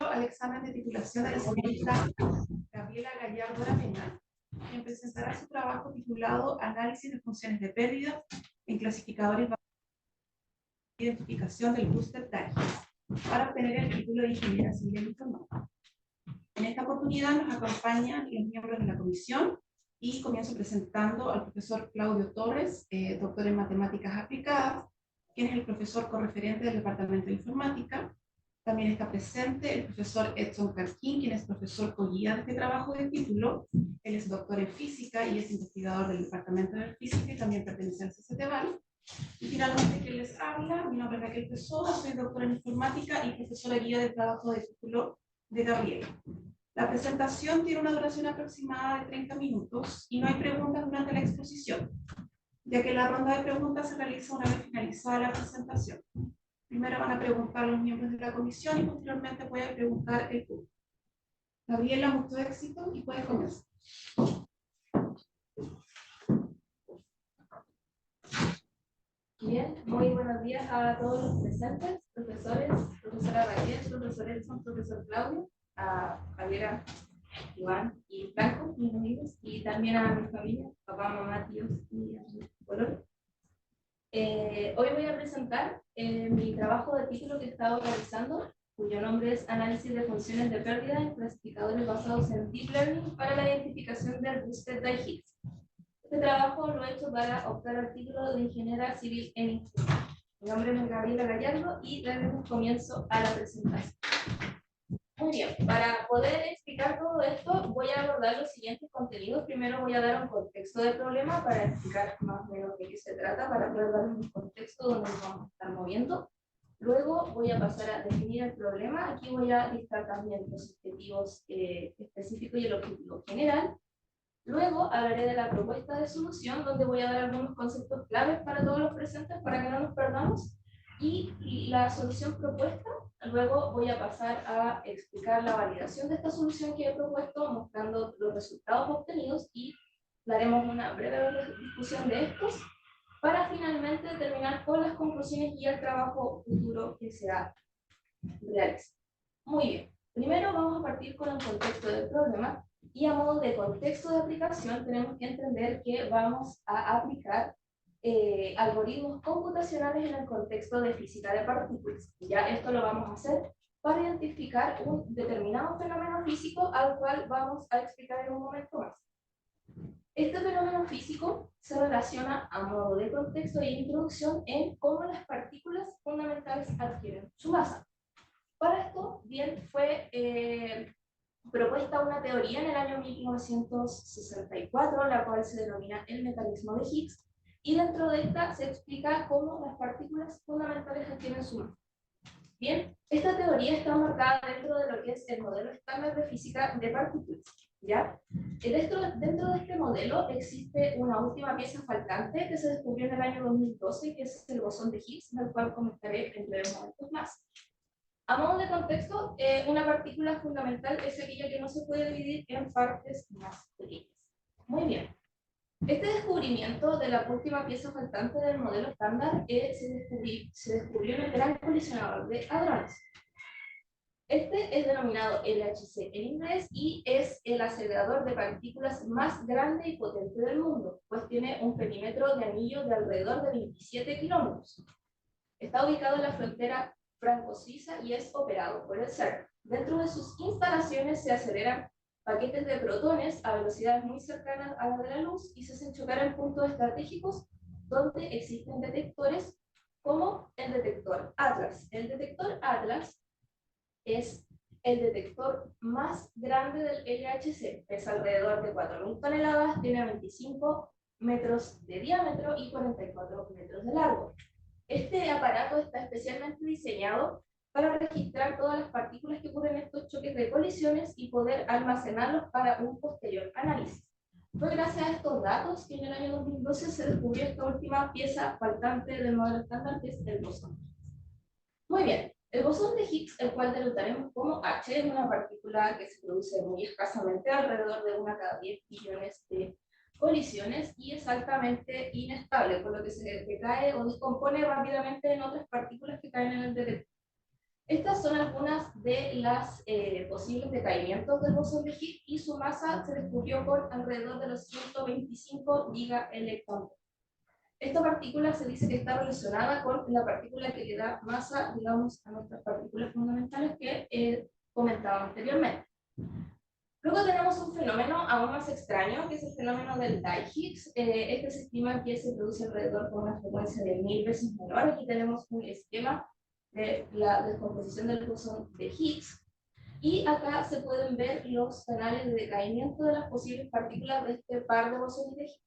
Al examen de titulación de la señorita Gabriela Gallardo Aravena, quien presentará su trabajo titulado Análisis de funciones de pérdida en clasificadores de identificación del booster DAGIS para obtener el título de Ingeniera Civil Informática. En esta oportunidad nos acompañan los miembros de la comisión y comienzo presentando al profesor Claudio Torres, doctor en Matemáticas Aplicadas, quien es el profesor correferente del Departamento de Informática. También está presente el profesor Edson Carquín, quien es profesor co-guía de este trabajo de título. Él es doctor en física y es investigador del Departamento de Física y también pertenece al CCTVAL. Y finalmente, quien les habla, mi nombre es Raquel Pessoa, soy doctora en informática y profesora guía del trabajo de título de Gabriela. La presentación tiene una duración aproximada de 30 minutos y no hay preguntas durante la exposición, ya que la ronda de preguntas se realiza una vez finalizada la presentación. Primero van a preguntar los miembros de la comisión y posteriormente puede preguntar el público. Gabriela, mucho éxito y puedes comenzar. Bien, muy buenos días a todos los presentes, profesores, profesora Raquel, profesor Edson, profesor Claudio, a Javiera, Iván y Franco, mis amigos, y también a mi familia, papá, mamá, tíos y a mi color. Hoy voy a presentar mi trabajo de título que he estado realizando, cuyo nombre es Análisis de funciones de pérdida en clasificadores basados en Deep Learning para la identificación del Boosted DAGIS. Este trabajo lo he hecho para optar al título de Ingeniera Civil en Informática. Mi nombre es Gabriela Gallardo y daremos comienzo a la presentación. Muy bien, para poder explicar todo esto voy a abordar los siguientes contenidos. Primero voy a dar un contexto del problema para explicar más o menos de qué se trata, para poder dar un contexto donde nos vamos a estar moviendo. Luego voy a pasar a definir el problema. Aquí voy a listar también los objetivos específicos y el objetivo general. Luego hablaré de la propuesta de solución, donde voy a dar algunos conceptos claves para todos los presentes para que no nos perdamos. Y la solución propuesta, luego voy a pasar a explicar la validación de esta solución que he propuesto, mostrando los resultados obtenidos y daremos una breve discusión de estos, para finalmente terminar con las conclusiones y el trabajo futuro que será realizado. Muy bien, primero vamos a partir con el contexto del problema. Y a modo de contexto de aplicación tenemos que entender que vamos a aplicar algoritmos computacionales en el contexto de física de partículas. Ya esto lo vamos a hacer para identificar un determinado fenómeno físico al cual vamos a explicar en un momento más. Este fenómeno físico se relaciona a modo de contexto e introducción en cómo las partículas fundamentales adquieren su masa. Para esto, bien, fue propuesta una teoría en el año 1964, la cual se denomina el mecanismo de Higgs, y dentro de esta se explica cómo las partículas fundamentales adquieren su masa. Bien, esta teoría está marcada dentro de lo que es el modelo estándar de física de partículas, ¿ya? Dentro de este modelo existe una última pieza faltante que se descubrió en el año 2012, que es el bosón de Higgs, del cual comentaré en breves momentos más. A modo de contexto, una partícula fundamental es aquella que no se puede dividir en partes más pequeñas. Muy bien. Este descubrimiento de la última pieza faltante del modelo estándar se descubrió en el Gran Colisionador de Hadrones. Este es denominado LHC en inglés y es el acelerador de partículas más grande y potente del mundo, pues tiene un perímetro de anillo de alrededor de 27 kilómetros. Está ubicado en la frontera franco-suiza y es operado por el CERN. Dentro de sus instalaciones se aceleran paquetes de protones a velocidades muy cercanas a las de la luz y se hacen chocar en puntos estratégicos donde existen detectores como el detector Atlas. El detector Atlas es el detector más grande del LHC, es alrededor de 4.000 toneladas, tiene 25 metros de diámetro y 44 metros de largo. Este aparato está especialmente diseñado para registrar todas las partículas que ocurren en estos choques de colisiones y poder almacenarlos para un posterior análisis. Fue gracias a estos datos que en el año 2012 se descubrió esta última pieza faltante del modelo estándar, que es el bosón. Muy bien, el bosón de Higgs, el cual denotaremos como H, es una partícula que se produce muy escasamente, alrededor de 1 cada 10 billones de colisiones, y es altamente inestable, por lo que se decae o descompone rápidamente en otras partículas que caen en el detector. Estas son algunas de las posibles decaimientos del bosón de Higgs y su masa se descubrió con alrededor de los 125 gigaelectronvolts. Esta partícula se dice que está relacionada con la partícula que le da masa, digamos, a nuestras partículas fundamentales que comentaba anteriormente. Luego tenemos un fenómeno aún más extraño, que es el fenómeno del Dye-Higgs. Este se estima que se produce alrededor con una frecuencia de 1000 veces menor. Aquí tenemos un esquema de la descomposición del bosón de Higgs. Y acá se pueden ver los canales de decaimiento de las posibles partículas de este par de bosones de Higgs.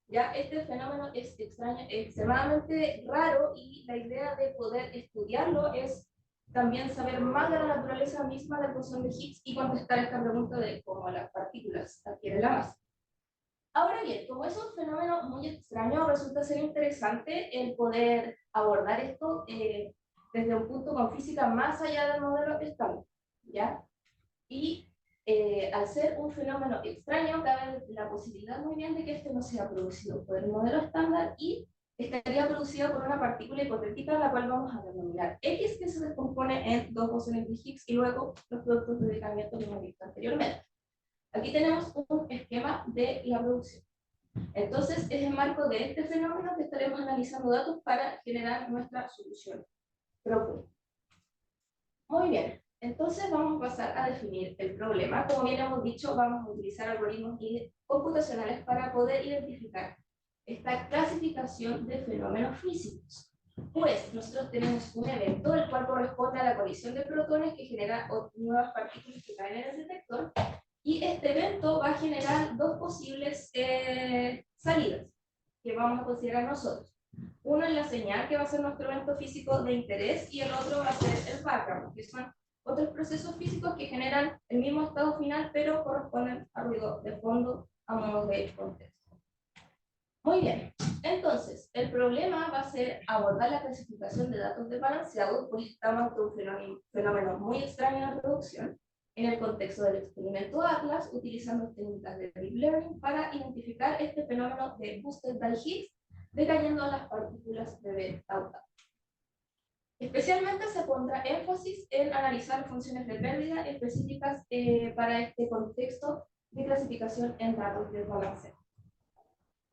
Ya este fenómeno es extraño, extremadamente raro, y la idea de poder estudiarlo es también saber más de la naturaleza misma del bosón de Higgs y contestar esta pregunta de cómo las partículas adquieren la masa. Ahora bien, como es un fenómeno muy extraño, resulta ser interesante el poder abordar esto desde un punto con física más allá del modelo estándar, ¿ya? Y al ser un fenómeno extraño, cabe la posibilidad muy bien de que este no sea producido por el modelo estándar y estaría producido por una partícula hipotética, la cual vamos a denominar X, que se descompone en dos bosones de Higgs y luego los productos de decaimiento que hemos visto anteriormente. Aquí tenemos un esquema de la producción. Entonces, es el marco de este fenómeno que estaremos analizando datos para generar nuestra solución propuesta. Muy bien, entonces vamos a pasar a definir el problema. Como bien hemos dicho, vamos a utilizar algoritmos computacionales para poder identificar esta clasificación de fenómenos físicos. Pues nosotros tenemos un evento el cual corresponde a la colisión de protones que genera nuevas partículas que caen en el detector, y este evento va a generar dos posibles salidas que vamos a considerar nosotros. Uno es la señal, que va a ser nuestro evento físico de interés, y el otro va a ser el background, que son otros procesos físicos que generan el mismo estado final, pero corresponden a ruido de fondo a modo de contexto. Muy bien, entonces, el problema va a ser abordar la clasificación de datos desbalanceados, pues estamos ante un fenómeno muy extraño de reproducción en el contexto del experimento Atlas, utilizando técnicas de deep learning para identificar este fenómeno de boosted by Higgs, decayendo las partículas de beta. Especialmente se pondrá énfasis en analizar funciones de pérdida específicas para este contexto de clasificación en datos desbalanceados.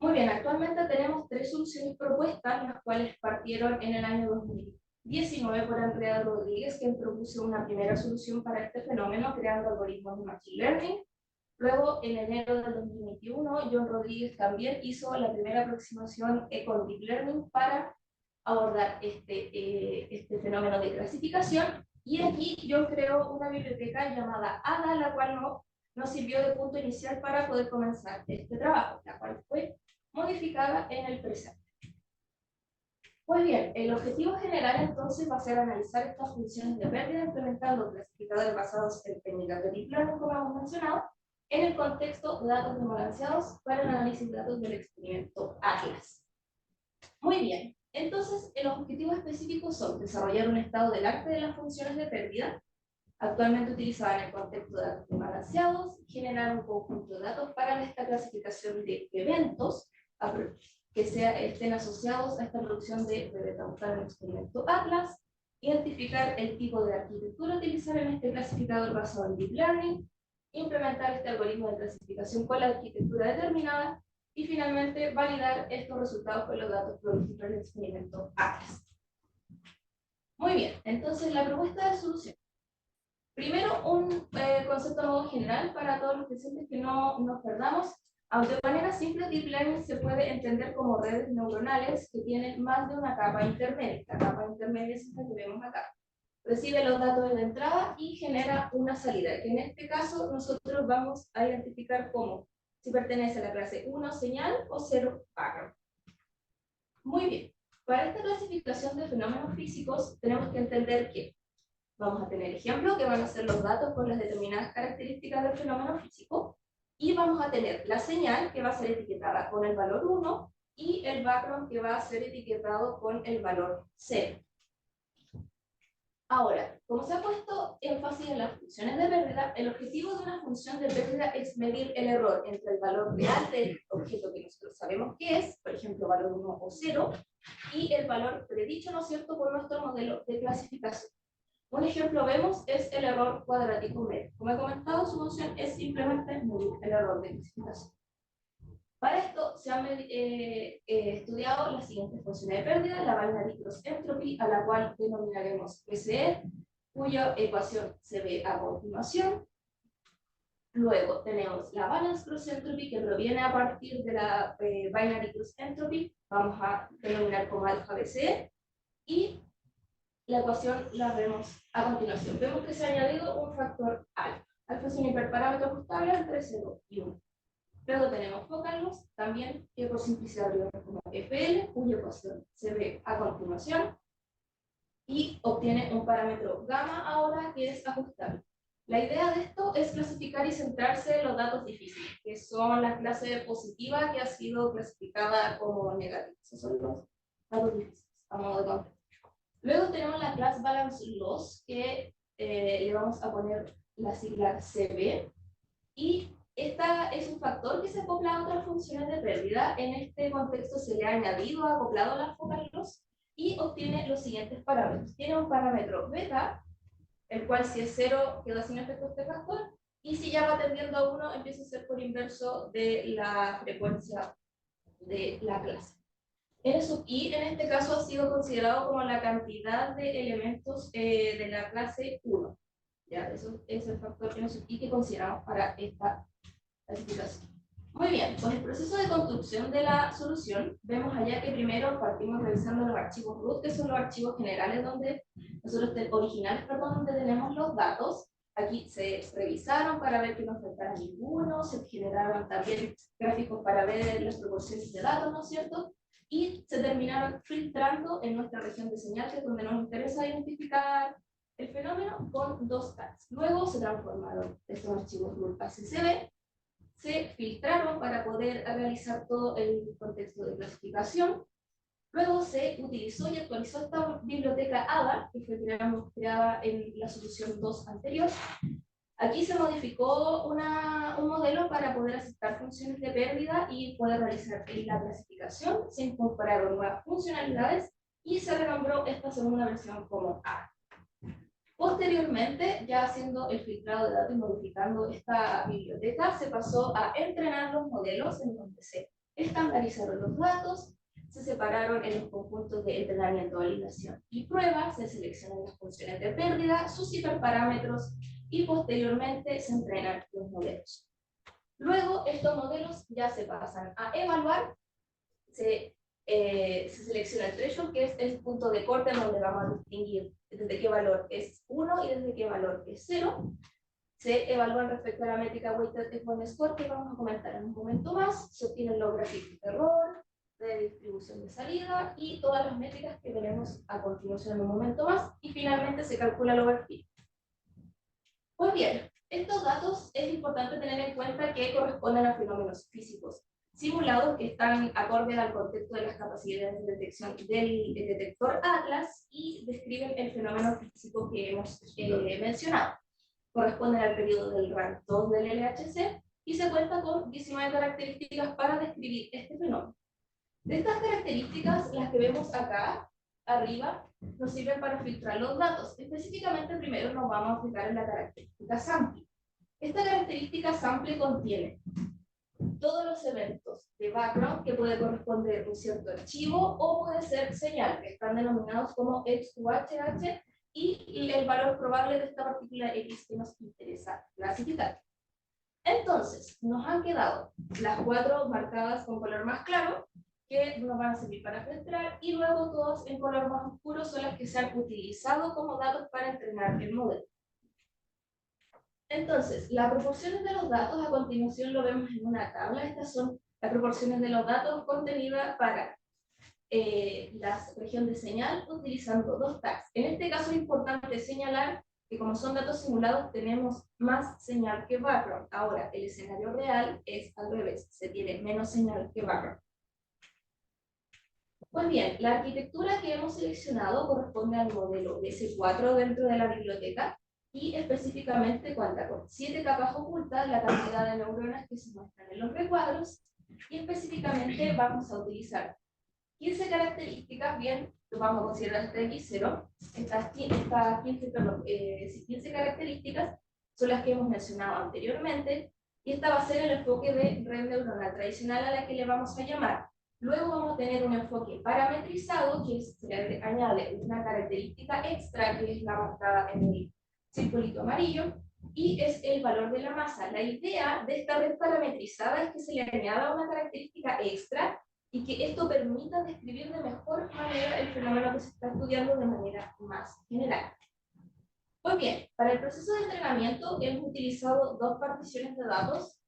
Muy bien, actualmente tenemos tres soluciones propuestas, las cuales partieron en el año 2019 por Andrea Rodríguez, quien propuso una primera solución para este fenómeno creando algoritmos de Machine Learning. Luego, en enero del 2021, John Rodríguez también hizo la primera aproximación con Deep Learning para abordar este fenómeno de clasificación. Y aquí yo creo una biblioteca llamada ADA, la cual nos sirvió de punto inicial para poder comenzar este trabajo, la cual fue modificada en el presente. Pues bien, el objetivo general entonces va a ser analizar estas funciones de pérdida implementando clasificadores basados en técnicas de Deep Learning, como hemos mencionado, en el contexto de datos desbalanceados para el análisis de datos del experimento Atlas. Muy bien, entonces los objetivos específicos son desarrollar un estado del arte de las funciones de pérdida, actualmente utilizada en el contexto de datos desbalanceados, generar un conjunto de datos para esta clasificación de eventos que estén asociados a esta producción de beta en el experimento Atlas, identificar el tipo de arquitectura a utilizar en este clasificador basado en Deep Learning, implementar este algoritmo de clasificación con la arquitectura determinada, y finalmente validar estos resultados con los datos producidos en el experimento Atlas. Muy bien, entonces la propuesta de solución. Primero, un concepto nuevo general para todos los presentes, que no nos perdamos. Aunque de manera simple, Deep Learning se puede entender como redes neuronales que tienen más de una capa intermedia. La capa intermedia es esta que vemos acá. Recibe los datos de la entrada y genera una salida, que en este caso nosotros vamos a identificar como si pertenece a la clase 1 señal o 0 background. Muy bien, para esta clasificación de fenómenos físicos tenemos que entender que vamos a tener ejemplos que van a ser los datos con las determinadas características del fenómeno físico, y vamos a tener la señal que va a ser etiquetada con el valor 1 y el background que va a ser etiquetado con el valor 0. Ahora, como se ha puesto énfasis en las funciones de pérdida, el objetivo de una función de pérdida es medir el error entre el valor real del objeto que nosotros sabemos que es, por ejemplo, valor 1 o 0, y el valor predicho, ¿no es cierto?, por nuestro modelo de clasificación. Un ejemplo vemos es el error cuadrático medio. Como he comentado, su función es simplemente medir el error de clasificación. Para esto se han estudiado las siguientes funciones de pérdida: la binary cross entropy, a la cual denominaremos PCE, cuya ecuación se ve a continuación. Luego tenemos la balance cross entropy, que proviene a partir de la binary cross entropy, vamos a denominar como alfa BCE, y la ecuación la vemos a continuación. Vemos que se ha añadido un factor alfa. Alfa es un hiperparámetro ajustable entre 0 y 1. Luego tenemos focal loss, también, que por simplicidad lo vemos como FL, cuya ecuación se ve a continuación, y obtiene un parámetro gamma ahora que es ajustable. La idea de esto es clasificar y centrarse en los datos difíciles, que son la clase positiva que ha sido clasificada como negativa. Esos son los datos difíciles, a modo de contexto. Luego tenemos la clase balance loss, que le vamos a poner la sigla CB, y esta es un factor que se acopla a otras funciones de pérdida. En este contexto se le ha añadido, acoplado a las focal loss, y obtiene los siguientes parámetros. Tiene un parámetro beta, el cual si es 0 queda sin efecto este factor, y si ya va tendiendo a 1 empieza a ser por inverso de la frecuencia de la clase. N sub i en este caso ha sido considerado como la cantidad de elementos de la clase 1. ¿Ya? Eso es el factor N sub i que consideramos para esta clasificación. Muy bien, con el proceso de construcción de la solución, vemos allá que primero partimos revisando los archivos root, que son los archivos generales originales, donde tenemos los datos. Aquí se revisaron para ver que no faltara ninguno, se generaron también gráficos para ver las proporciones de datos, ¿no es cierto? Y se terminaron filtrando en nuestra región de señal, que es donde nos interesa identificar el fenómeno, con dos tags. Luego se transformaron estos archivos root a CSV, se filtraron para poder realizar todo el contexto de clasificación. Luego se utilizó y actualizó esta biblioteca ADA, que fue creada en la solución 2 anterior. Aquí se modificó un modelo para poder aceptar funciones de pérdida y poder realizar la clasificación. Se incorporaron nuevas funcionalidades y se renombró esta segunda versión como ADA. Posteriormente, ya haciendo el filtrado de datos y modificando esta biblioteca, se pasó a entrenar los modelos, en donde se estandarizaron los datos, se separaron en los conjuntos de entrenamiento, validación y prueba, se seleccionan las funciones de pérdida, sus hiperparámetros, y posteriormente se entrenan los modelos. Luego, estos modelos ya se pasan a evaluar, se selecciona el threshold, que es el punto de corte en donde vamos a distinguir desde qué valor es 1 y desde qué valor es 0. Se evalúan respecto a la métrica Weighted F1 Score, que vamos a comentar en un momento más. Se obtienen los gráficos de error, de distribución de salida y todas las métricas que veremos a continuación en un momento más. Y finalmente se calcula el overfit. Pues bien, estos datos es importante tener en cuenta que corresponden a fenómenos físicos simulados que están acordes al contexto de las capacidades de detección del detector Atlas y describen el fenómeno físico que hemos mencionado. Corresponden al periodo del rank 2 del LHC y se cuenta con 19 características para describir este fenómeno. De estas características, las que vemos acá arriba nos sirven para filtrar los datos. Específicamente, primero nos vamos a fijar en la característica sample. Esta característica sample contiene todos los eventos de background que puede corresponder a un cierto archivo o puede ser señal, que están denominados como X-UHH, y el valor probable de esta partícula X que nos interesa clasificar. Entonces, nos han quedado las 4 marcadas con color más claro, que nos van a servir para filtrar, y luego todas en color más oscuro son las que se han utilizado como datos para entrenar el modelo. Entonces, las proporciones de los datos a continuación lo vemos en una tabla. Estas son las proporciones de los datos contenidas para la región de señal utilizando dos tags. En este caso es importante señalar que como son datos simulados tenemos más señal que background. Ahora, el escenario real es al revés, se tiene menos señal que background. Pues bien, la arquitectura que hemos seleccionado corresponde al modelo S4 dentro de la biblioteca y específicamente cuenta con 7 capas ocultas, la cantidad de neuronas que se muestran en los recuadros, y específicamente vamos a utilizar 15 características, bien, vamos a considerar este X0, estas 15 características son las que hemos mencionado anteriormente, y esta va a ser el enfoque de red neuronal tradicional a la que le vamos a llamar. Luego vamos a tener un enfoque parametrizado, que se le añade una característica extra, que es la marcada en el circulito amarillo, y es el valor de la masa. La idea de esta red parametrizada es que se le añada una característica extra y que esto permita describir de mejor manera el fenómeno que se está estudiando de manera más general. Pues bien, para el proceso de entrenamiento hemos utilizado dos particiones de datos,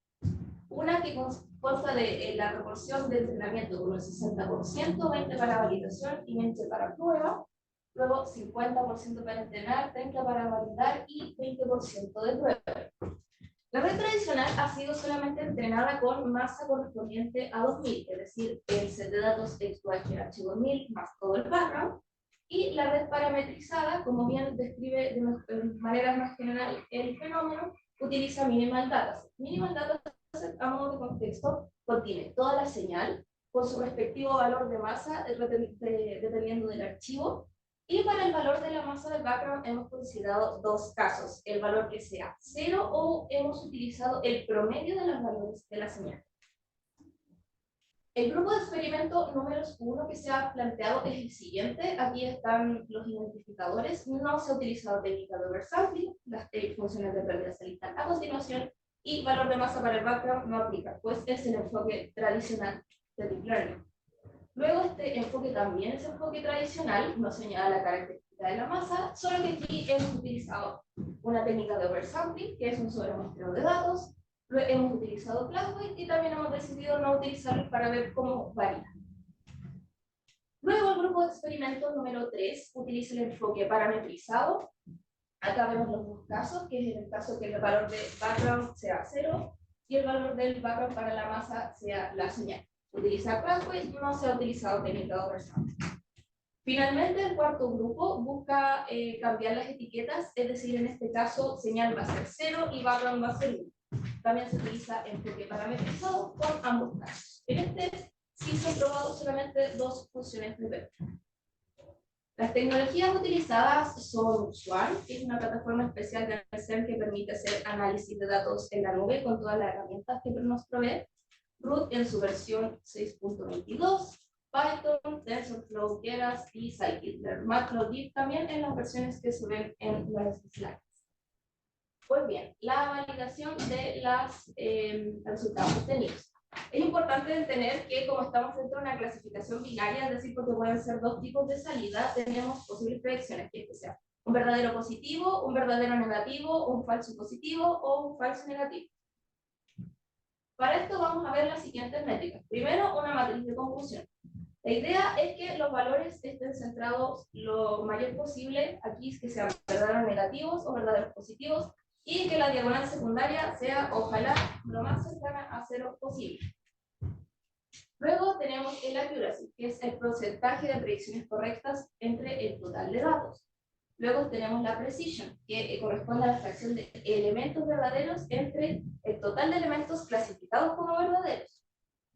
una que consta de la proporción de entrenamiento con el 60%, 20 para validación y 20 para prueba, luego 50% para entrenar, 30 para validar y 20% de prueba. La red tradicional ha sido solamente entrenada con masa correspondiente a 2000, es decir, el set de datos XYH 2000 más todo el background, y la red parametrizada, como bien describe de manera más general el fenómeno, utiliza minimal dataset. Minimal dataset, a modo de contexto, contiene toda la señal con su respectivo valor de masa dependiendo del archivo. Y para el valor de la masa del background hemos considerado dos casos, el valor que sea 0 o hemos utilizado el promedio de los valores de la señal. El grupo de experimento número 1 que se ha planteado es el siguiente, aquí están los identificadores, no se ha utilizado técnica de oversampling, las funciones de pérdida se listan a continuación, y valor de masa para el background no aplica, pues es el enfoque tradicional de Deep Learning. Luego este enfoque también es enfoque tradicional, no señala la característica de la masa, solo que aquí hemos utilizado una técnica de oversampling, que es un sobremuestreo de datos, luego hemos utilizado Cloudweight y también hemos decidido no utilizarlo para ver cómo varía. Luego el grupo de experimento número 3 utiliza el enfoque parametrizado. Acá vemos los dos casos, que es en el caso que el valor de background sea 0 y el valor del background para la masa sea la señal. Utilizar Cloudweight, no se ha utilizado técnica de oversampling. Finalmente, el cuarto grupo busca cambiar las etiquetas, es decir, en este caso, señal va a ser 0 y background va a ser 1. También se utiliza enfoque parametrizado con ambos casos. En este sí se han probado solamente dos funciones de vector. Las tecnologías utilizadas son Swarm, que es una plataforma especial de Ansem que permite hacer análisis de datos en la nube con todas las herramientas que nos provee. Root en su versión 6.22, Python, TensorFlow, Keras y Scikit-learn. Matplotlib también en las versiones que se ven en las slides. Pues bien, la validación de los resultados obtenidos. Es importante entender que como estamos dentro de una clasificación binaria, es decir, porque pueden ser dos tipos de salida, tenemos posibles predicciones, que sea un verdadero positivo, un verdadero negativo, un falso positivo o un falso negativo. Para esto vamos a ver las siguientes métricas. Primero, una matriz de confusión. La idea es que los valores estén centrados lo mayor posible, aquí que sean verdaderos negativos o verdaderos positivos, y que la diagonal secundaria sea, ojalá, lo más cercana a 0 posible. Luego tenemos el accuracy, que es el porcentaje de predicciones correctas entre el total de datos. Luego tenemos la precision, que corresponde a la fracción de elementos verdaderos entre el total de elementos clasificados como verdaderos.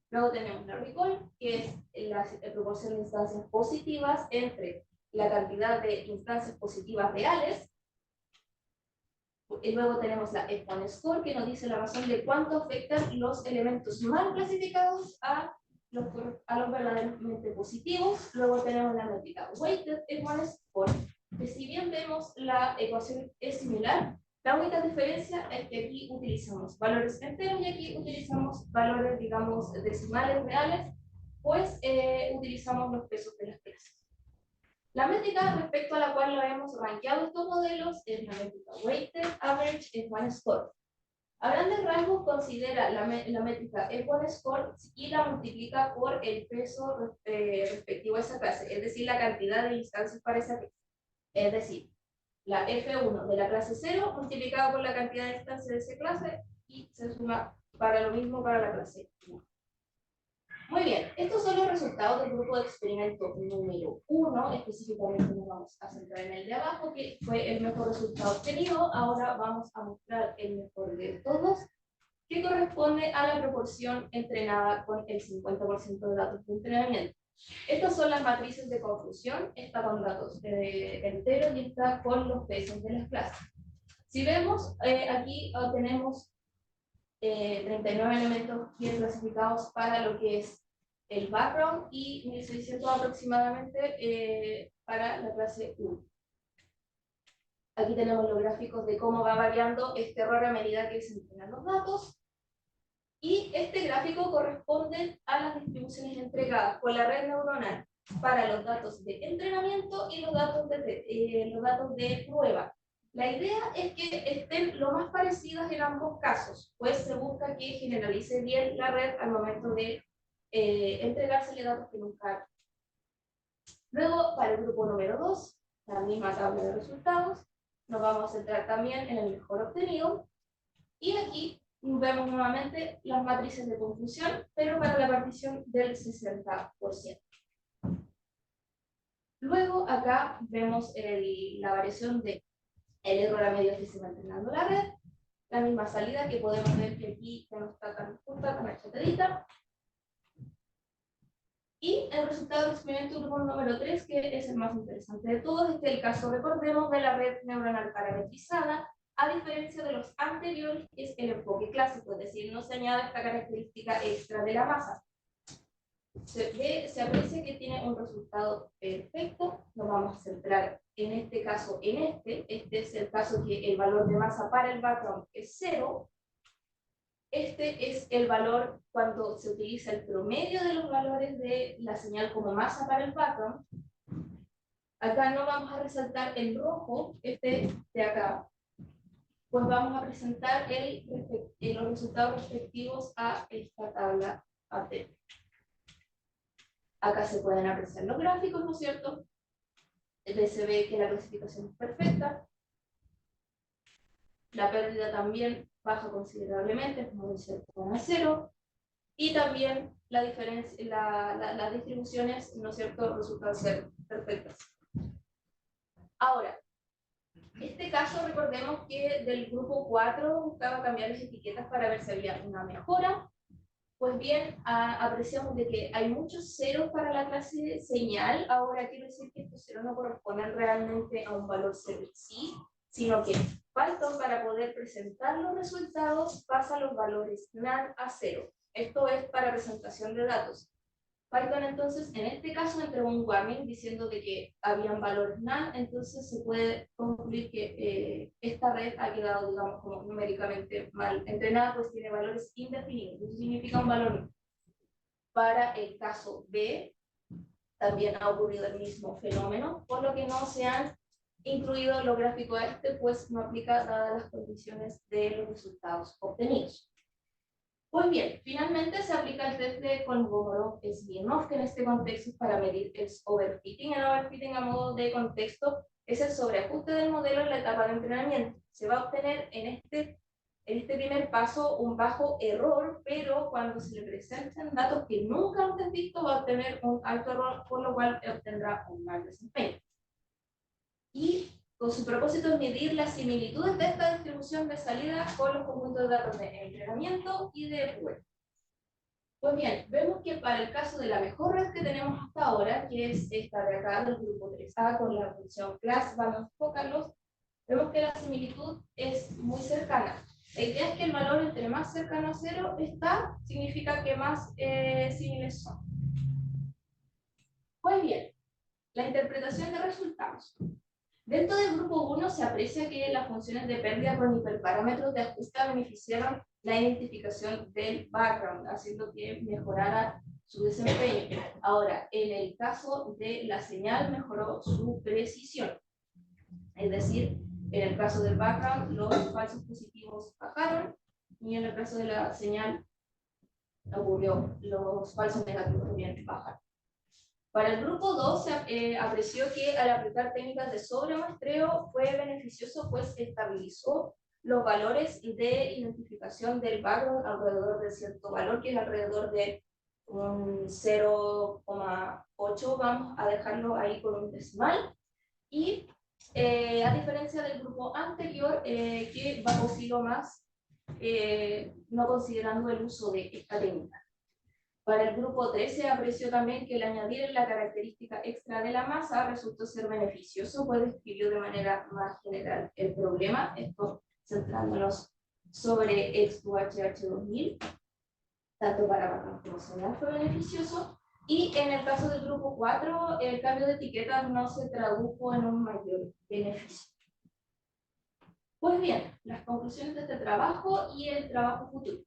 Luego tenemos la recall, que es la proporción de instancias positivas entre la cantidad de instancias positivas reales. Y luego tenemos la F1 score, que nos dice la razón de cuánto afectan los elementos mal clasificados a los verdaderamente positivos. Luego tenemos la métrica weighted F1 score, que si bien vemos la ecuación es similar, la única diferencia es que aquí utilizamos valores enteros y aquí utilizamos valores, digamos, decimales reales, pues utilizamos los pesos de las clases. La métrica respecto a la cual la hemos rankeado estos modelos es la métrica Weighted Average F1 Score. A grandes rasgos considera la métrica F1 Score y la multiplica por el peso respectivo a esa clase, es decir, la cantidad de instancias para esa clase. Es decir, la F1 de la clase 0 multiplicado por la cantidad de instancias de esa clase y se suma para lo mismo para la clase 1. Muy bien, estos son los resultados del grupo de experimento número 1, específicamente nos vamos a centrar en el de abajo, que fue el mejor resultado obtenido. Ahora vamos a mostrar el mejor de todos, que corresponde a la proporción entrenada con el 50% de datos de entrenamiento. Estas son las matrices de confusión, esta con datos enteros y esta con los pesos de las clases. Si vemos, aquí tenemos 39 elementos bien clasificados para lo que es el background y 1600 aproximadamente para la clase 1. Aquí tenemos los gráficos de cómo va variando este error a medida que se entrenan los datos. Y este gráfico corresponde a las distribuciones entregadas por la red neuronal para los datos de entrenamiento y los datos de prueba. La idea es que estén lo más parecidas en ambos casos, pues se busca que generalice bien la red al momento de entregársele datos que nunca hay. Luego, para el grupo número 2, la misma tabla de resultados, nos vamos a centrar también en el mejor obtenido, y aquí vemos nuevamente las matrices de confusión, pero para la partición del 60%. Luego acá vemos la variación de el error a medida que se va entrenando la red, la misma salida que podemos ver que aquí ya no está tan junta, tan achatadita. Y el resultado del experimento grupo número 3, que es el más interesante de todos, es el caso, recordemos, de la red neuronal parametrizada, a diferencia de los anteriores, es el enfoque clásico, es decir, no se añade esta característica extra de la masa. Se aprecia que tiene un resultado perfecto. Nos vamos a centrar en este caso, este es el caso que el valor de masa para el background es 0. Este es el valor cuando se utiliza el promedio de los valores de la señal como masa para el background. Acá no vamos a resaltar el rojo, este de acá, pues vamos a presentar los resultados respectivos a esta tabla AT. Acá se pueden apreciar los gráficos, ¿no es cierto? Se ve que la clasificación es perfecta. La pérdida también baja considerablemente, como dice, a 0. Y también la diferencia, las distribuciones, ¿no es cierto?, resultan ser perfectas. Ahora, este caso, recordemos que del grupo 4 buscaba cambiar las etiquetas para ver si había una mejora. Pues bien, apreciamos de que hay muchos ceros para la clase señal. Ahora quiero decir que estos ceros no corresponden realmente a un valor cero en sí, sino que Python, para poder presentar los resultados, pasa los valores NaN a 0. Esto es para presentación de datos. Python entonces, en este caso, entregó un warning diciendo de que habían valores NaN, entonces se puede concluir que esta red ha quedado, digamos, como numéricamente mal entrenada, pues tiene valores indefinidos. Eso significa un valor. Para el caso B, también ha ocurrido el mismo fenómeno, por lo que no se han incluido los gráficos a pues no aplica dadas las condiciones de los resultados obtenidos. Pues bien, finalmente se aplica el test de Kolmogorov-Smirnov, que en este contexto es para medir el overfitting. El overfitting, a modo de contexto, es el sobreajuste del modelo en la etapa de entrenamiento. Se va a obtener en este primer paso un bajo error, pero cuando se le presentan datos que nunca antes visto, va a obtener un alto error, por lo cual obtendrá un mal desempeño. Y con su propósito es medir las similitudes de esta distribución de salida con los conjuntos de datos de entrenamiento y de prueba. Pues bien, vemos que para el caso de la mejor red que tenemos hasta ahora, que es esta de acá del grupo 3A con la función class, vamos a enfocarlos, vemos que la similitud es muy cercana. La idea es que el valor entre más cercano a 0 está, significa que más similares son. Pues bien, la interpretación de resultados. Dentro del grupo 1 se aprecia que las funciones de pérdida con hiperparámetros de ajuste beneficiaron la identificación del background, haciendo que mejorara su desempeño. Ahora, en el caso de la señal, mejoró su precisión. Es decir, en el caso del background, los falsos positivos bajaron, y en el caso de la señal, ocurrió, los falsos negativos también bajaron. Para el grupo 2 se apreció que al aplicar técnicas de sobremuestreo fue beneficioso, pues estabilizó los valores de identificación del background alrededor de cierto valor, que es alrededor de un 0,8, vamos a dejarlo ahí con un decimal. Y a diferencia del grupo anterior, que osciló más, no considerando el uso de esta técnica. Para el grupo 3 se apreció también que el añadir la característica extra de la masa resultó ser beneficioso, pues describió de manera más general el problema, esto centrándonos sobre X2HH2000, tanto para Bacán como señal fue beneficioso, y en el caso del grupo 4, el cambio de etiquetas no se tradujo en un mayor beneficio. Pues bien, las conclusiones de este trabajo y el trabajo futuro.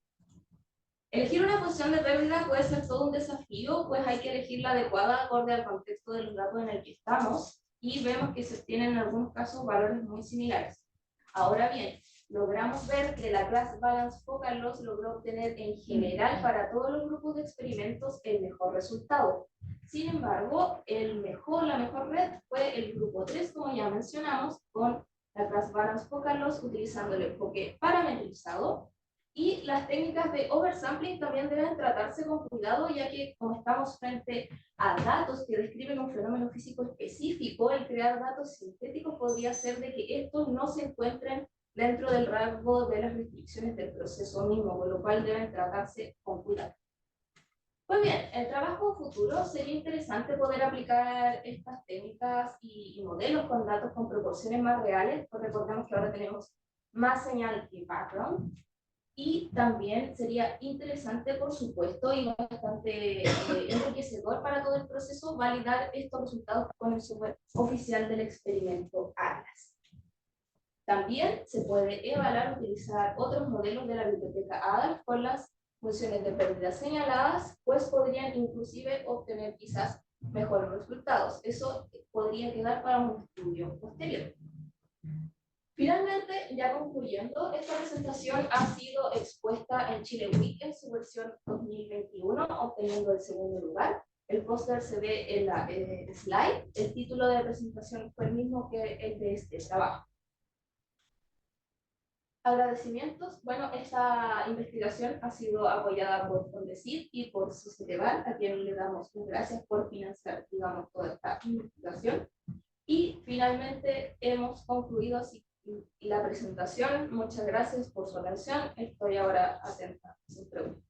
Elegir una función de pérdida puede ser todo un desafío, pues hay que elegir la adecuada acorde al contexto de los datos en el que estamos, y vemos que se obtienen en algunos casos valores muy similares. Ahora bien, logramos ver que la Class Balance Focal Loss logró obtener en general para todos los grupos de experimentos el mejor resultado. Sin embargo, la mejor red fue el grupo 3, como ya mencionamos, con la Class Balance Focal Loss utilizando el enfoque parametrizado. Y las técnicas de oversampling también deben tratarse con cuidado, ya que como estamos frente a datos que describen un fenómeno físico específico, el crear datos sintéticos podría ser de que estos no se encuentren dentro del rango de las restricciones del proceso mismo, con lo cual deben tratarse con cuidado. Pues bien, el trabajo futuro sería interesante poder aplicar estas técnicas y modelos con datos con proporciones más reales, pues recordemos que ahora tenemos más señal que background. Y también sería interesante, por supuesto, y bastante enriquecedor para todo el proceso, validar estos resultados con el software oficial del experimento ATLAS. También se puede evaluar utilizar otros modelos de la biblioteca ADALS con las funciones de pérdida señaladas, pues podrían inclusive obtener quizás mejores resultados. Eso podría quedar para un estudio posterior. Finalmente, ya concluyendo, esta presentación ha sido expuesta en Chile Week en su versión 2021, obteniendo el segundo lugar. El póster se ve en la slide. El título de la presentación fue el mismo que el de este trabajo. Agradecimientos. Bueno, esta investigación ha sido apoyada por Fondesit y por Societeval, a quien le damos las gracias por financiar, digamos, toda esta investigación. Y finalmente hemos concluido así la presentación. Muchas gracias por su atención. Estoy ahora atenta a sus preguntas.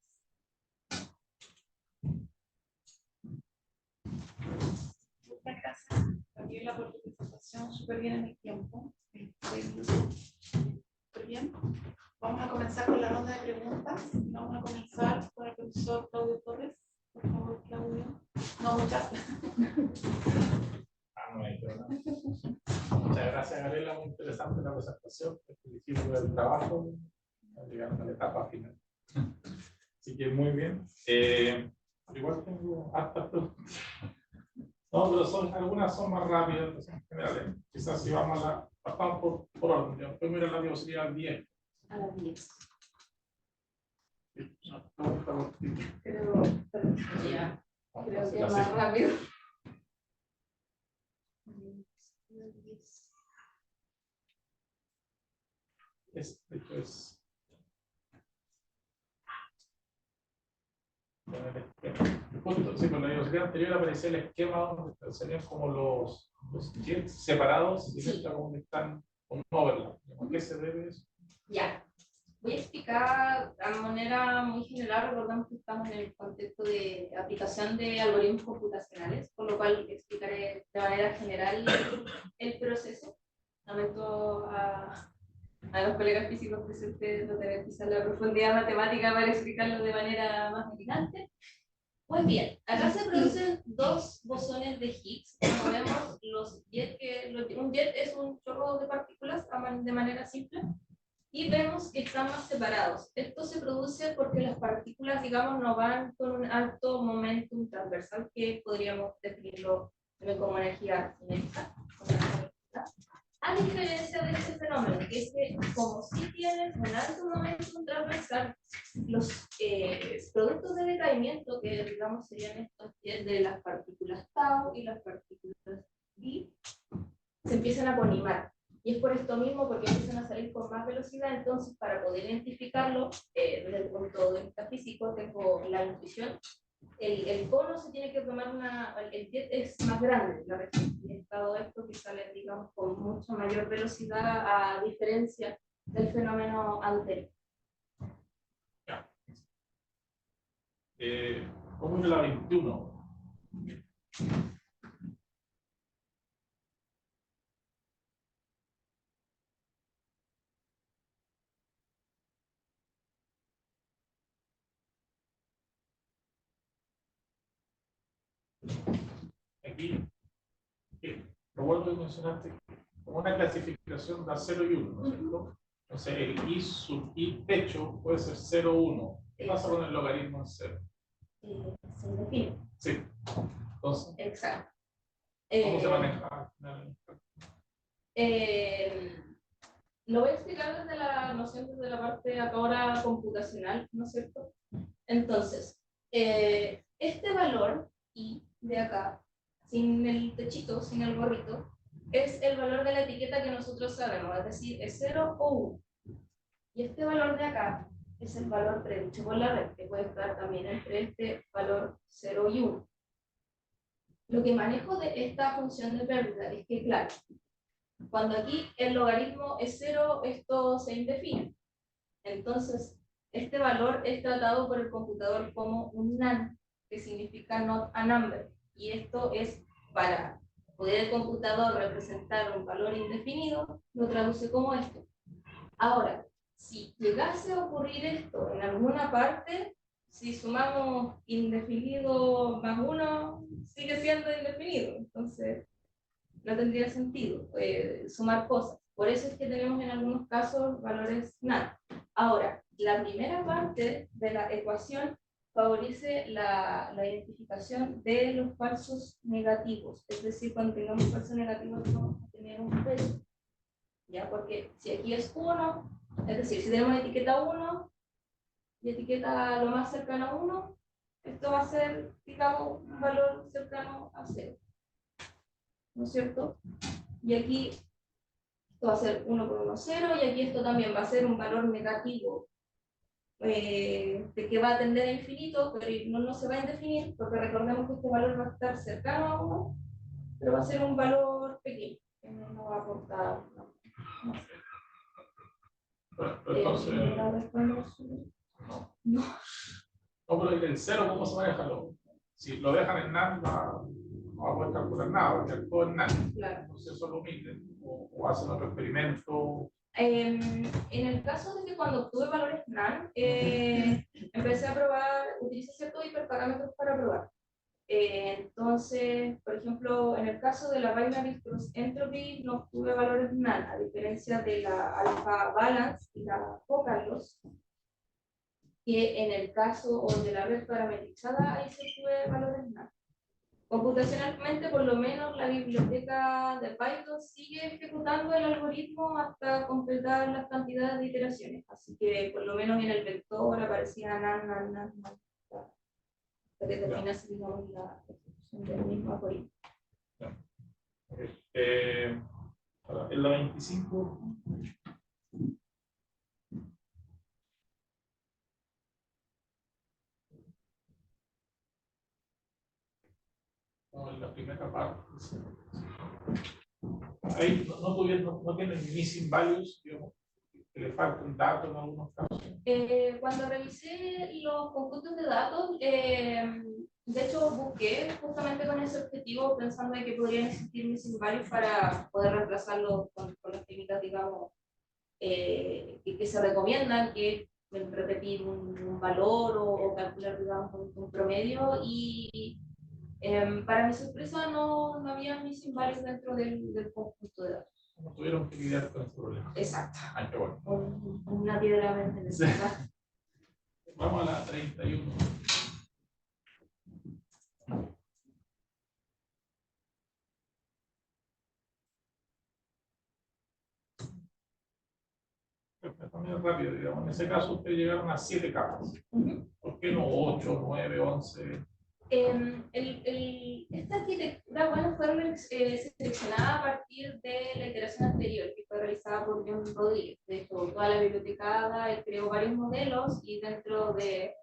Muchas gracias, Daniela, por tu presentación. Súper bien en el tiempo. Súper bien. Vamos a comenzar con la ronda de preguntas. Vamos a comenzar con el profesor Claudio Torres. Por favor, Claudio. No, muchas No hay problema. Muchas gracias, Gabriela. Muy interesante la presentación. Te felicito por el trabajo. Llegando a la etapa final. Así que muy bien. Igual tengo hartas preguntas. No, pero algunas son más rápidas, entonces, en general. Quizás si vamos a la. Pasamos por orden. Yo primero la velocidad 10. A las 10. Creo que es más rápido. Esto es. Sí, con la velocidad anterior aparecía el esquema donde serían como los jets separados y Sí. como que están con un overlap. ¿A qué se debe eso? Ya. Voy a explicar de manera muy general. Recordamos que estamos en el contexto de aplicación de algoritmos computacionales, por lo cual explicaré de manera general el proceso. Lamento a los colegas físicos presentes no tener quizás la profundidad matemática para explicarlo de manera más elegante. Pues bien, acá se producen dos bosones de Higgs. Como vemos, un jet es un chorro de partículas de manera simple. Y vemos que están más separados. Esto se produce porque las partículas, digamos, no van con un alto momentum transversal, que podríamos definirlo como energía cinética. A diferencia de este fenómeno, que es que como si tienen un alto momentum transversal, los productos de decaimiento, que digamos serían estos de las partículas tau y las partículas pi, se empiezan a aponimar. Y es por esto mismo, porque empiezan a salir con más velocidad. Entonces, para poder identificarlo, desde el punto de vista físico, tengo la intuición. El cono se tiene que tomar el jet es más grande, la región. Y es todo esto que sale, digamos, con mucha mayor velocidad, a diferencia del fenómeno anterior. ¿Cómo es la 21? Aquí, lo vuelvo a mencionarte, como una clasificación da 0 y 1, ¿no es cierto? Entonces, el i sub i techo puede ser 0 o 1. ¿Qué pasa con el logaritmo en 0? Se define. Sí. Entonces, Exacto. ¿cómo se maneja? Lo voy a explicar desde la noción, desde la parte ahora computacional, ¿no es cierto? Entonces, este valor i de acá, sin el techito, sin el gorrito, es el valor de la etiqueta que nosotros sabemos, es decir, es 0 o 1. Y este valor de acá es el valor predicho por la red, que puede estar también entre este valor 0 y 1. Lo que manejo de esta función de pérdida es que, claro, cuando aquí el logaritmo es 0, esto se indefine. Entonces, este valor es tratado por el computador como un NaN, que significa not a number. Y esto es para poder el computador representar un valor indefinido, lo traduce como esto. Ahora, si llegase a ocurrir esto en alguna parte, si sumamos indefinido más 1, sigue siendo indefinido. Entonces, no tendría sentido sumar cosas. Por eso es que tenemos en algunos casos valores nada. Ahora, la primera parte de la ecuación favorece la identificación de los falsos negativos. Es decir, cuando tengamos falsos negativos vamos a tener un peso. ¿Ya? Porque si aquí es 1, es decir, si tenemos etiqueta 1 y etiqueta lo más cercano a 1, esto va a ser, digamos, un valor cercano a 0. ¿No es cierto? Y aquí esto va a ser 1 por 1, 0, y aquí esto también va a ser un valor negativo de que va a tender a infinito, pero no se va a indefinir, porque recordemos que este valor va a estar cercano a 1, pero va a ser un valor pequeño, que no va a aportar. No sé. Entonces, no. no, pero el 0, ¿cómo se maneja? Si lo dejan en NaN, no va a poder calcular nada, porque actúa en NaN. Claro. Entonces eso lo omiten, o hacen otro experimento. En el caso de que cuando obtuve valores NaN, empecé a probar, utilicé ciertos hiperparámetros para probar. Entonces, por ejemplo, en el caso de la binary cross entropy no obtuve valores NaN, a diferencia de la alpha balance y la focal loss, que en el caso de la red parametrizada ahí sí obtuve valores NaN. Computacionalmente, por lo menos, la biblioteca de Python sigue ejecutando el algoritmo hasta completar las cantidades de iteraciones. Así que, por lo menos, en el vector aparecía nan, nan, nan, nan, hasta que terminase, digamos, la ejecución del mismo algoritmo. En la 25. En la primera parte. Ahí no tienen missing values, digamos, que le falta un dato en algunos casos. Cuando revisé los conjuntos de datos, de hecho busqué justamente con ese objetivo, pensando en que podrían existir missing values para poder reemplazarlos con las técnicas, digamos, que se recomiendan, que es repetir un valor o calcular, digamos, un promedio. Y para mi sorpresa no había missing values dentro del conjunto de datos. No tuvieron que lidiar con ese problema. Exacto. Qué bueno. Una piedra mente en el celular. Vamos a la 31. También rápido, digamos. En ese caso, ustedes llegaron a 7 capas. ¿Por qué no 8, 9, 11? Esta arquitectura, bueno, fue seleccionada a partir de la iteración anterior, que fue realizada por John Rodríguez. De hecho, toda la biblioteca ADA, él creó varios modelos, y dentro de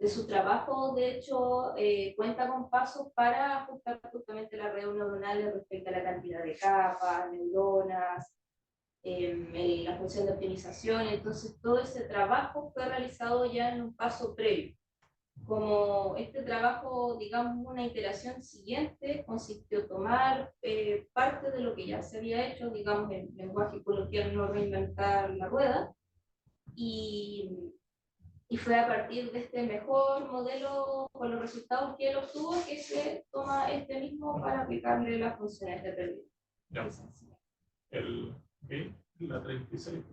su trabajo, de hecho, cuenta con pasos para ajustar justamente las redes neuronales respecto a la cantidad de capas, neuronas, la función de optimización. Entonces, todo ese trabajo fue realizado ya en un paso previo. como este trabajo, digamos, una iteración siguiente, consistió tomar parte de lo que ya se había hecho, digamos, en lenguaje coloquial, no reinventar la rueda, y fue a partir de este mejor modelo, con los resultados que él obtuvo, que se toma este mismo para aplicarle las funciones de pérdida. Ya. La 36.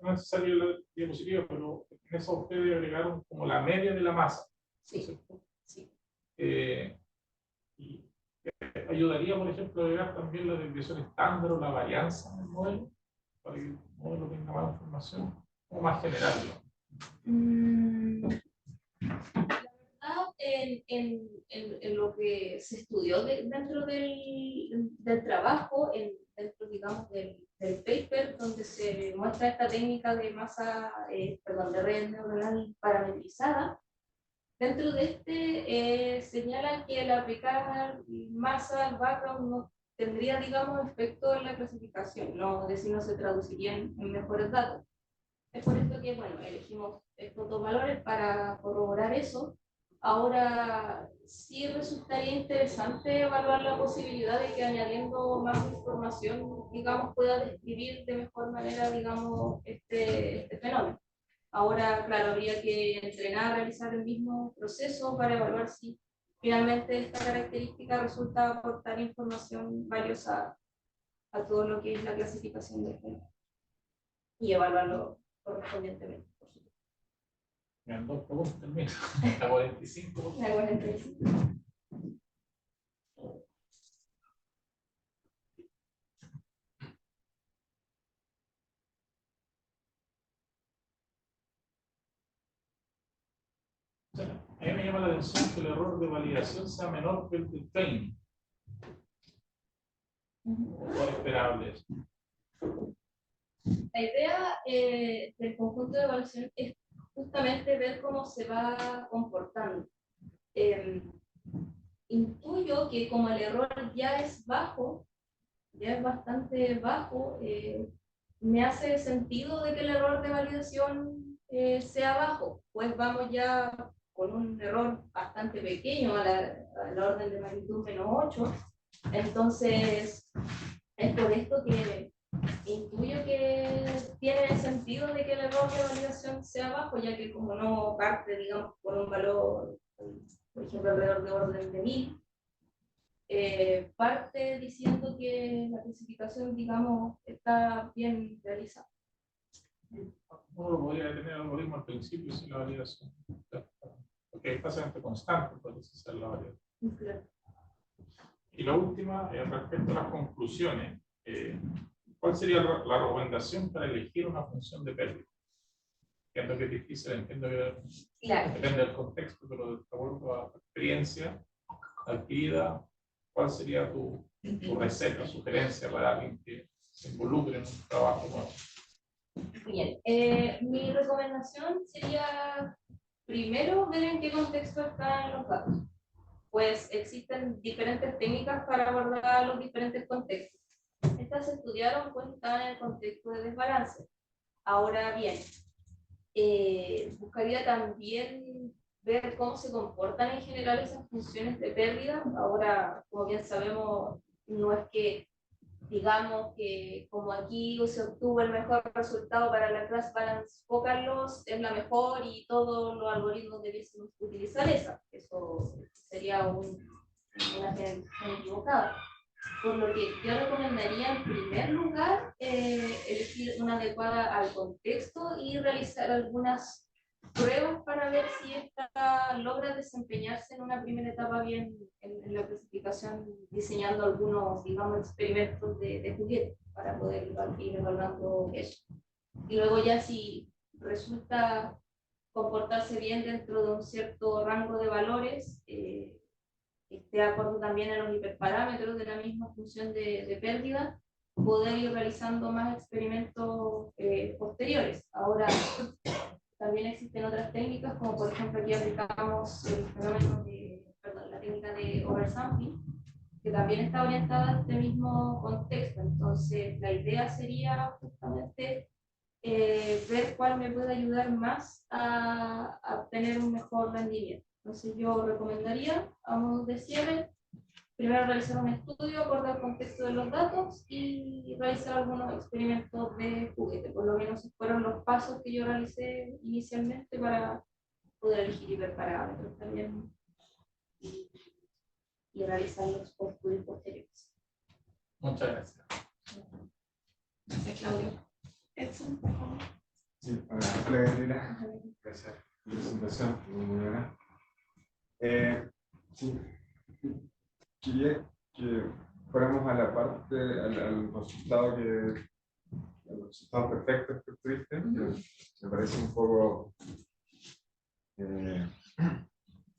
No es necesario la diapositiva, pero en eso ustedes agregaron como la media de la masa. Sí, sí. Y ayudaría, por ejemplo, a agregar también la desviación estándar o la varianza en el modelo, para que el modelo tenga más información, o más general, ¿no? La verdad, en lo que se estudió dentro del trabajo, dentro, digamos, del paper, donde se muestra esta técnica de masa, perdón, de red neuronal parametrizada, dentro de señalan que el aplicar masa al background no tendría, digamos, efecto en la clasificación, no, es decir, no se traduciría en mejores datos. Es por esto que, bueno, elegimos estos dos valores para corroborar eso. Ahora, sí resultaría interesante evaluar la posibilidad de que añadiendo más información, digamos, pueda describir de mejor manera, digamos, este fenómeno. Ahora, claro, habría que entrenar, realizar el mismo proceso para evaluar si finalmente esta característica resulta aportar información valiosa a todo lo que es la clasificación del fenómeno y evaluarlo correspondientemente, por supuesto. Me han dos preguntas también. La 45. La 45. A mí me llama la atención que el error de validación sea menor que el del training. ¿Cuál es esperable? La idea del conjunto de evaluación es justamente ver cómo se va comportando. Intuyo que como el error ya es bajo, ya es bastante bajo, me hace sentido de que el error de validación sea bajo, pues vamos ya con un error bastante pequeño a la orden de magnitud -8, entonces es por esto que intuyo que tiene sentido de que el error de validación sea bajo, ya que como no parte, digamos, por un valor, por ejemplo, alrededor de orden de 1000, parte diciendo que la clasificación, digamos, está bien realizada. Uno lo podría tener el algoritmo al principio sin la validación, porque es bastante constante, puede ser la validación. Claro. Y la última, respecto a las conclusiones, ¿cuál sería la recomendación para elegir una función de pérdida? Entiendo que es difícil, entiendo que Claro. depende del contexto, pero de acuerdo a la experiencia adquirida, ¿cuál sería tu receta, sugerencia para alguien que se involucre en un trabajo nuevo? Bien, mi recomendación sería primero ver en qué contexto están los datos. Pues existen diferentes técnicas para abordar los diferentes contextos. Estas se estudiaron pues están en el contexto de desbalance. Ahora bien, buscaría también ver cómo se comportan en general esas funciones de pérdida. Ahora, como bien sabemos, no es que digamos que como aquí se obtuvo el mejor resultado para la class balance focal loss, es la mejor y todos los algoritmos debiesen utilizar esa. Eso sería una generalización equivocada. Por lo que yo recomendaría en primer lugar elegir una adecuada al contexto y realizar algunas pruebas para ver si esta logra desempeñarse en una primera etapa bien en la clasificación, diseñando algunos, digamos, experimentos de juguete para poder ir evaluando eso. Y luego ya si resulta comportarse bien dentro de un cierto rango de valores, esté de acuerdo también a los hiperparámetros de la misma función de pérdida, poder ir realizando más experimentos posteriores. Ahora, también existen otras técnicas, como por ejemplo aquí aplicamos el fenómeno la técnica de oversampling, que también está orientada a este mismo contexto. Entonces, la idea sería justamente ver cuál me puede ayudar más a obtener un mejor rendimiento. Entonces yo recomendaría, a modo de cierre, primero realizar un estudio acorde al contexto de los datos y realizar algunos experimentos de juguete. Por lo menos esos fueron los pasos que yo realicé inicialmente para poder elegir hiperparámetros también y realizar los estudios posteriores. Muchas gracias. Gracias, Claudio. Edson, por favor. Sí, hola Gabriela, gracias por la presentación, muy buena. Sí, quería que fuéramos a la parte, al resultado al resultado perfecto que tuviste, que me parece un poco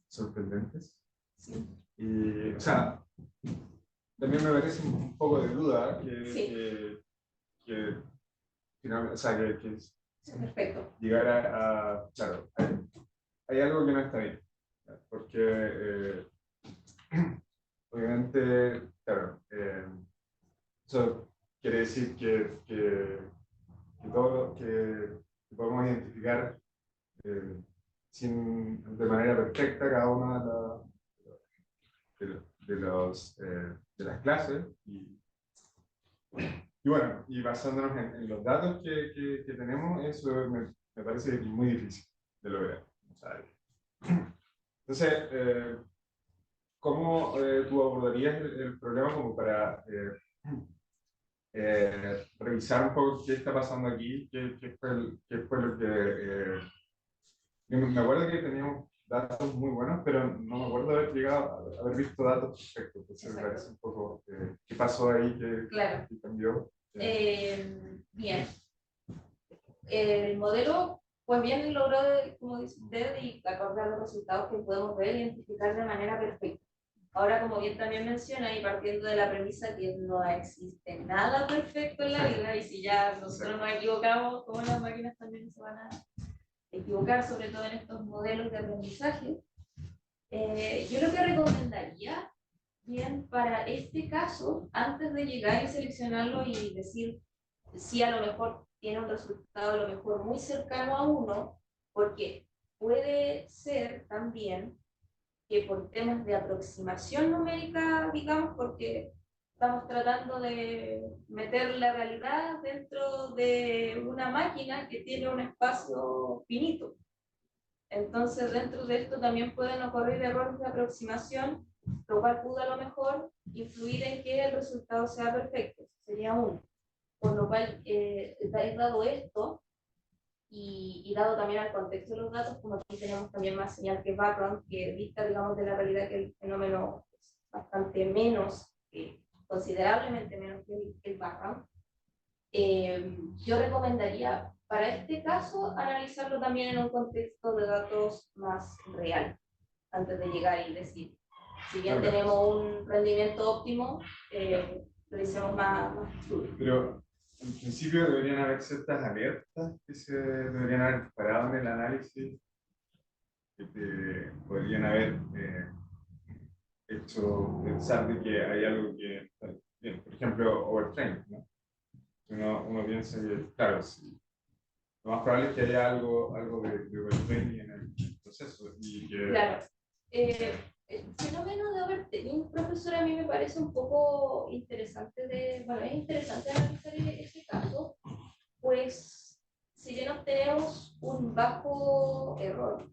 sorprendentes. Sí. Y, o sea, también me parece un poco de duda que finalmente, o sea, que Perfecto. llegar claro, hay algo que no está bien, porque obviamente, claro, eso quiere decir que todo lo que podemos identificar de manera perfecta cada una de las clases y bueno, y basándonos en los datos que tenemos, eso me parece muy difícil de lograr. O sea, entonces, ¿cómo tú abordarías el problema como para revisar un poco qué está pasando aquí? Qué fue lo que... me acuerdo que teníamos datos muy buenos, pero no me acuerdo haber llegado a haber visto datos perfectos. Entonces me parece un poco qué pasó ahí, Claro. qué cambió. Bien. El modelo, pues bien logró, como dice usted, y acordar los resultados que podemos ver e identificar de manera perfecta. Ahora, como bien también menciona, y partiendo de la premisa que no existe nada perfecto en la vida, y si ya nosotros nos equivocamos, como las máquinas también se van a equivocar, sobre todo en estos modelos de aprendizaje, yo lo que recomendaría, bien, para este caso, antes de llegar y seleccionarlo y decir si a lo mejor tiene un resultado a lo mejor muy cercano a uno, porque puede ser también que por temas de aproximación numérica, digamos, porque estamos tratando de meter la realidad dentro de una máquina que tiene un espacio finito. Entonces, dentro de esto también pueden ocurrir errores de aproximación, lo cual pudo a lo mejor influir en que el resultado sea perfecto. Sería uno. Por lo cual, dado esto, y dado también al contexto de los datos, como aquí tenemos también más señal que background, que vista, digamos, de la realidad que el fenómeno es bastante menos, considerablemente menos que el background, yo recomendaría para este caso analizarlo también en un contexto de datos más real, antes de llegar y decir, si bien tenemos un rendimiento óptimo, lo hicimos más estudios. Pero en principio deberían haber ciertas alertas que se deberían haber disparado en el análisis, que podrían haber hecho pensar de que hay algo que, bien, por ejemplo, overtraining, ¿no? Uno piensa que, claro, sí, lo más probable es que haya algo de overtraining en el proceso. Y que, claro. El fenómeno de overtraining, profesor, a mí me parece un poco interesante es interesante analizar ese caso, pues si bien obtenemos un bajo error,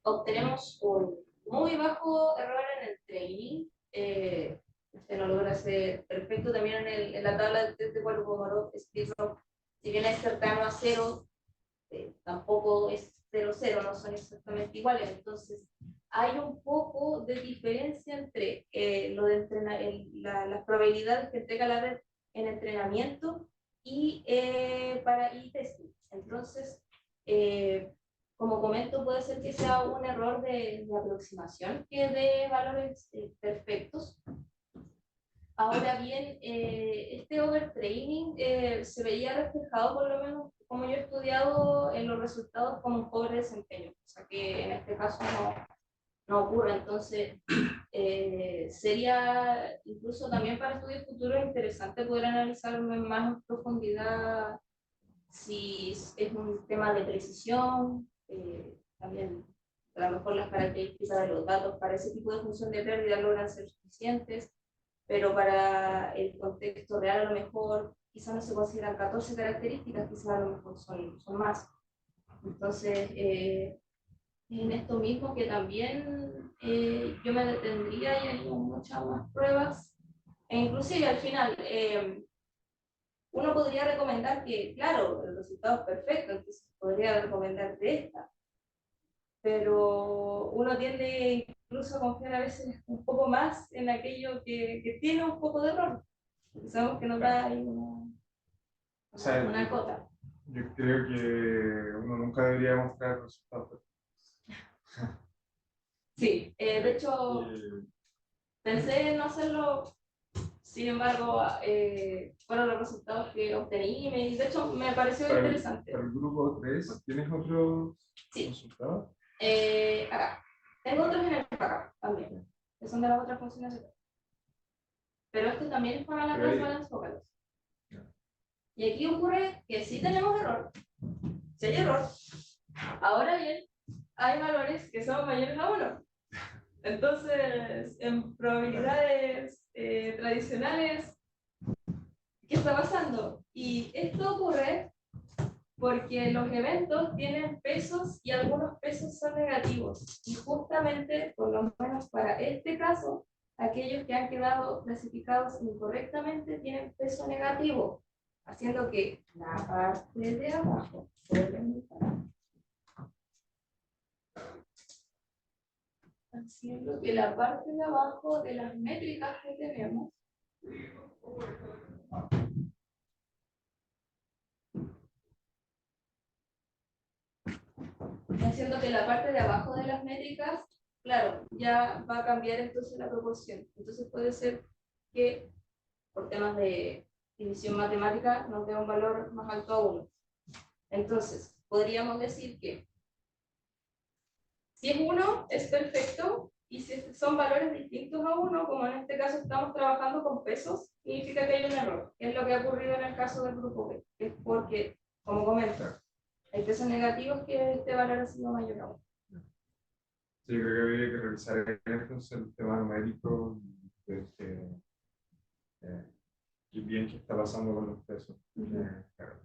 obtenemos un muy bajo error en el training, este no logra ser perfecto también en la tabla de test de Kolmogorov, si bien es cercano a cero, tampoco es 0,0, no son exactamente iguales. Entonces, hay un poco de diferencia entre lo de las probabilidades que entrega la red en entrenamiento y para testing. Entonces, como comento, puede ser que sea un error de aproximación que dé valores perfectos. Ahora bien, este overtraining se veía reflejado, por lo menos como yo he estudiado, en los resultados como un pobre desempeño. O sea que en este caso no ocurra. Entonces, sería incluso también para estudios futuros interesante poder analizar más en profundidad si es un tema de precisión, también a lo mejor las características de los datos para ese tipo de función de pérdida logran ser suficientes, pero para el contexto real a lo mejor quizás no se consideran 14 características, quizás a lo mejor son más. Entonces, en esto mismo que también yo me detendría y haría muchas más pruebas, e inclusive al final uno podría recomendar que, claro, el resultado es perfecto, entonces podría recomendar de esta, pero uno tiende incluso a confiar a veces un poco más en aquello que tiene un poco de error, porque sabemos que nos da ahí O sea, una cota. yo creo que uno nunca debería mostrar resultados. Sí, de hecho, Y- pensé en no hacerlo, sin embargo, fueron los resultados que obtení y de hecho me pareció para interesante. para el grupo 3, ¿tienes otros Sí. resultados? Acá. Tengo otros en el backup también, que son de las otras funciones de... Pero esto también es para las Pero ahí- class balance vocals. Y aquí ocurre que sí tenemos error. Si hay error, ahora bien, hay valores que son mayores a 1. Entonces, en probabilidades tradicionales, ¿qué está pasando? Y esto ocurre porque los eventos tienen pesos y algunos pesos son negativos. Y justamente, por lo menos para este caso, aquellos que han quedado clasificados incorrectamente tienen peso negativo, haciendo que la parte de abajo, haciendo que la parte de abajo de las métricas que tenemos haciendo que la parte de abajo de las métricas, claro, ya va a cambiar entonces la proporción. Entonces puede ser que por temas de división matemática nos dé un valor más alto a 1. Entonces, podríamos decir que si es 1 es perfecto y si son valores distintos a 1, como en este caso estamos trabajando con pesos, significa que hay un error. Es lo que ha ocurrido en el caso del grupo B. Es porque, como comento, hay pesos negativos que este valor ha sido mayor a 1. Sí, yo creo que habría que revisar entonces el tema numérico, de qué bien que está pasando con los pesos. Claro.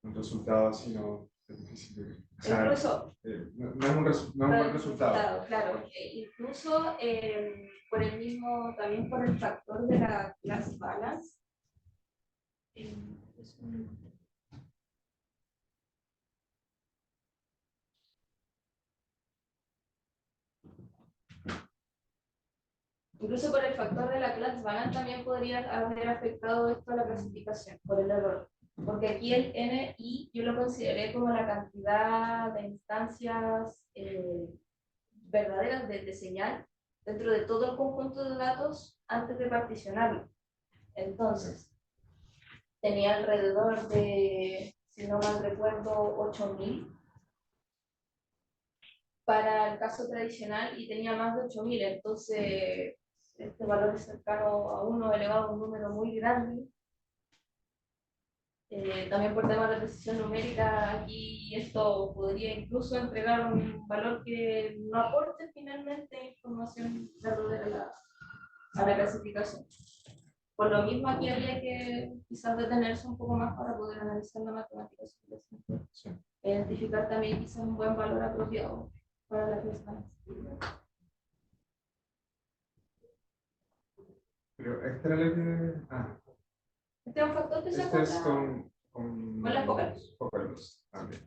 Un resultado así no es difícil. O sea, Incluso, no es no es un buen resultado. Claro, incluso por el mismo, también por el factor de la class balance. Incluso por el factor de la class balance también podría haber afectado esto a la clasificación, por el error. Porque aquí el NI yo lo consideré como la cantidad de instancias verdaderas de señal dentro de todo el conjunto de datos antes de particionarlo. Entonces, tenía alrededor de, si no mal recuerdo, 8000 para el caso tradicional y tenía más de 8000, entonces este valor es cercano a 1 elevado a un número muy grande. También por temas de precisión numérica, aquí esto podría incluso entregar un valor que no aporte finalmente información verdadera a la clasificación. Por lo mismo, aquí habría que quizás detenerse un poco más para poder analizar la matemática subyacente. Sí. Identificar también quizás un buen valor apropiado para la clase. Pero esta era la que... Este es un factor que se este es acopla con las vocales. vocales también.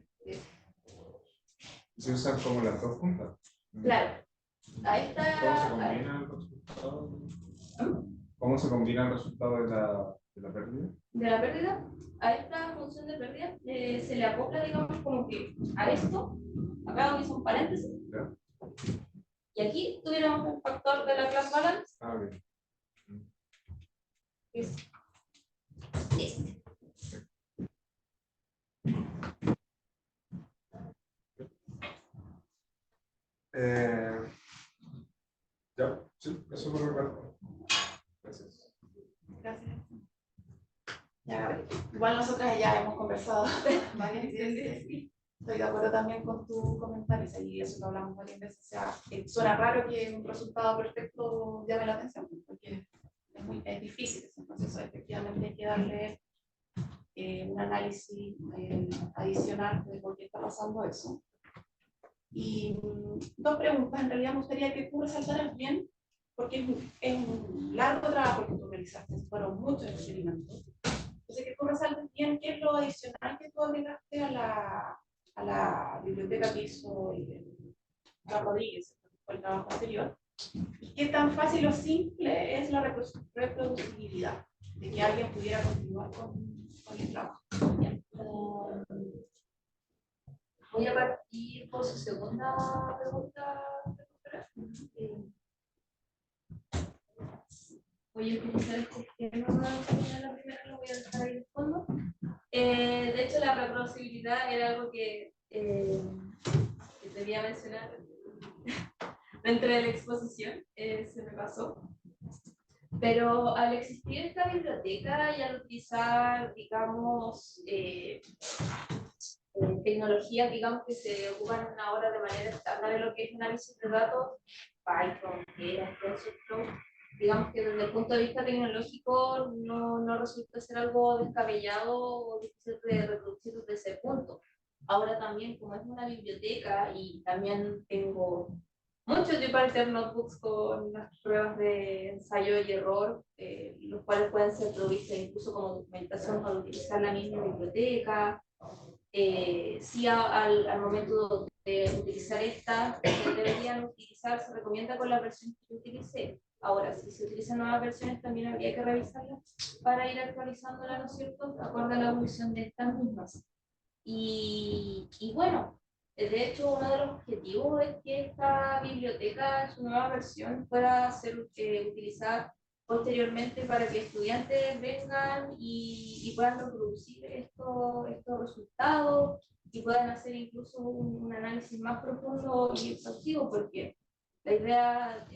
¿Se usan como las dos juntas? Claro. Ahí está. ¿Cómo se combina el resultado? ¿Cómo se combina el resultado de la pérdida? De la pérdida, a esta función de pérdida se le acopla, digamos, como que a esto, acá donde son paréntesis, ¿Ya? y aquí tuviéramos un factor de la class balance, Bien. que es este. Ya, igual nosotras ya hemos conversado varias veces. Estoy de acuerdo también con tu comentario, y eso lo hablamos varias veces. O sea, suena raro que un resultado perfecto llame la atención, porque es difícil ese proceso. Efectivamente hay que darle un análisis adicional de por qué está pasando eso. Y dos preguntas, en realidad me gustaría que tú resaltaras bien, porque es un largo trabajo que tú realizaste, fueron muchos experimentos. Entonces, que tú resaltes bien qué es lo adicional que tú agregaste a la biblioteca que hizo la Rodríguez, que fue el trabajo anterior, y qué tan fácil o simple es la reproducibilidad, de que alguien pudiera continuar con el trabajo. Voy a partir por su segunda pregunta. Voy a utilizar este esquema, la primera lo voy a dejar ahí de fondo. De hecho, la reproducibilidad era algo que debía mencionar dentro de la exposición, se me pasó. Pero al existir esta biblioteca y al utilizar, digamos, tecnologías, digamos, que se ocupan ahora de manera estándar en lo que es análisis de datos, Python, TensorFlow, digamos que desde el punto de vista tecnológico no resulta ser algo descabellado o difícil de reproducir desde ese punto. Ahora también, como es una biblioteca y también tengo muchos Jupyter Notebooks con las pruebas de ensayo y error, los cuales pueden ser provistos incluso como documentación para utilizar la misma biblioteca. Sí, al momento de utilizar esta, deberían utilizar, se recomienda con la versión que yo utilicé. Ahora, si se utilizan nuevas versiones, también habría que revisarlas para ir actualizándolas, ¿no es cierto?, de acuerdo a la evolución de estas mismas. Y bueno, de hecho, uno de los objetivos es que esta biblioteca, en su nueva versión, pueda ser utilizada posteriormente para que estudiantes vengan y puedan reproducir estos resultados y puedan hacer incluso un análisis más profundo y exhaustivo, porque la idea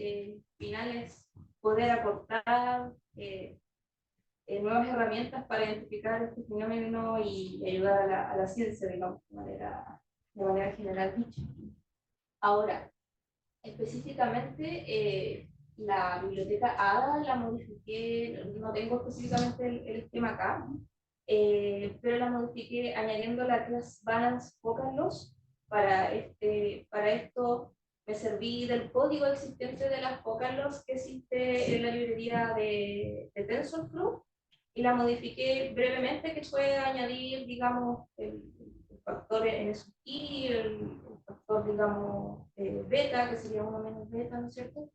final es poder aportar nuevas herramientas para identificar este fenómeno y ayudar a la ciencia, digamos, de manera general dicha. Ahora, específicamente, la biblioteca ADA la modifiqué, no tengo específicamente el esquema acá, pero la modifiqué añadiendo la clase Balance Focal Loss. Para esto me serví del código existente de las Focal Loss que existe en la librería de TensorFlow y la modifiqué brevemente, que fue añadir, digamos, el factor NSUI, el factor, digamos, beta, que sería 1 menos beta, ¿no es cierto?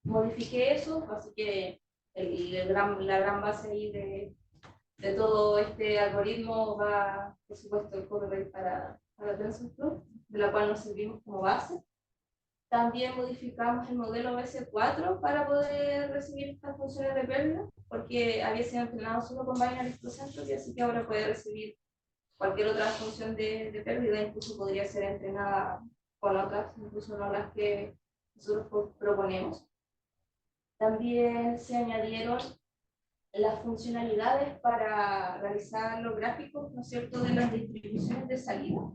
Modifiqué eso, así que la gran base ahí de todo este algoritmo va, por supuesto, el code para TensorFlow, de la cual nos servimos como base. También modificamos el modelo BS4 para poder recibir estas funciones de pérdida, porque había sido entrenado solo con binary entropy, así que ahora puede recibir cualquier otra función de pérdida, incluso podría ser entrenada con otras, incluso no las que nosotros proponemos. También se añadieron las funcionalidades para realizar los gráficos, ¿no es cierto?, de las distribuciones de salida.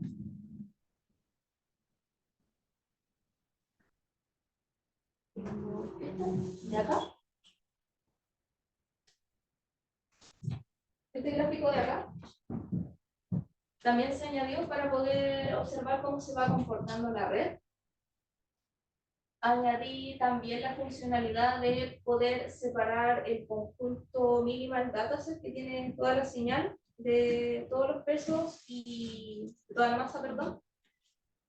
¿De acá? Este gráfico de acá también se añadió para poder observar cómo se va comportando la red. Añadí también la funcionalidad de poder separar el conjunto minimal dataset que tiene toda la señal de todos los pesos y toda la masa, perdón,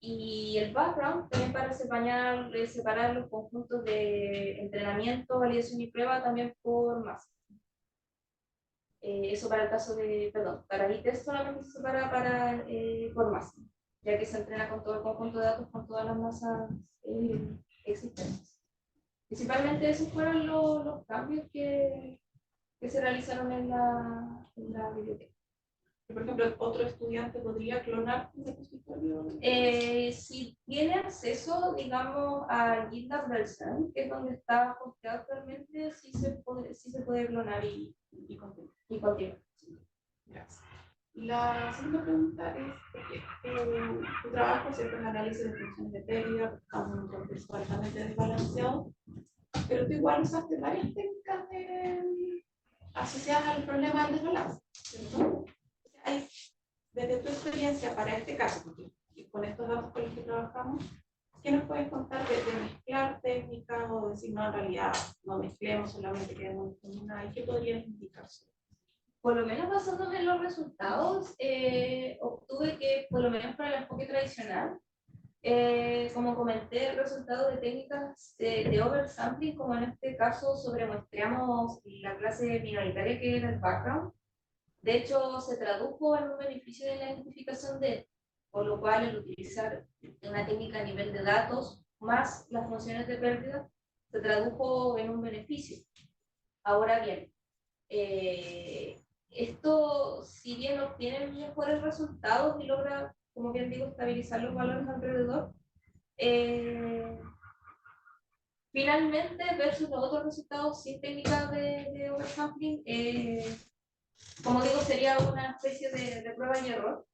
y el background también para separar los conjuntos de entrenamiento, validación y prueba también por masa. Eso para el caso de, perdón, para el test solamente se separa por masa, ya que se entrena con todo el conjunto de datos con todas las masas existentes. Principalmente esos fueron los cambios que se realizaron en la biblioteca. Por ejemplo, otro estudiante podría clonar un repositorio. Si tiene acceso, digamos, al GitLab version, que es donde está posteado actualmente, sí se puede clonar y continuar. La segunda pregunta es, tu trabajo, ¿cierto?, es análisis de funciones de pérdida, estamos en un contexto altamente desbalanceado, pero tú igual usaste varias técnicas asociadas al problema del desbalance, ¿cierto? Hay, desde tu experiencia para este caso, porque con estos datos con los que trabajamos, ¿qué nos puedes contar de mezclar técnicas o decir, no, en realidad no mezclemos, solamente quedemos con una? ¿Y qué podrías indicar? Por lo menos basándome en los resultados, obtuve que, por lo menos para el enfoque tradicional, como comenté, el resultado de técnicas de oversampling, como en este caso sobremuestreamos la clase minoritaria que era el background, de hecho se tradujo en un beneficio de la identificación de, por lo cual el utilizar una técnica a nivel de datos más las funciones de pérdida se tradujo en un beneficio. Ahora bien, esto, si bien obtiene mejores resultados y logra, como bien digo, estabilizar los valores alrededor, finalmente, versus los otros resultados sin técnicas de oversampling, como digo, sería una especie de prueba y error.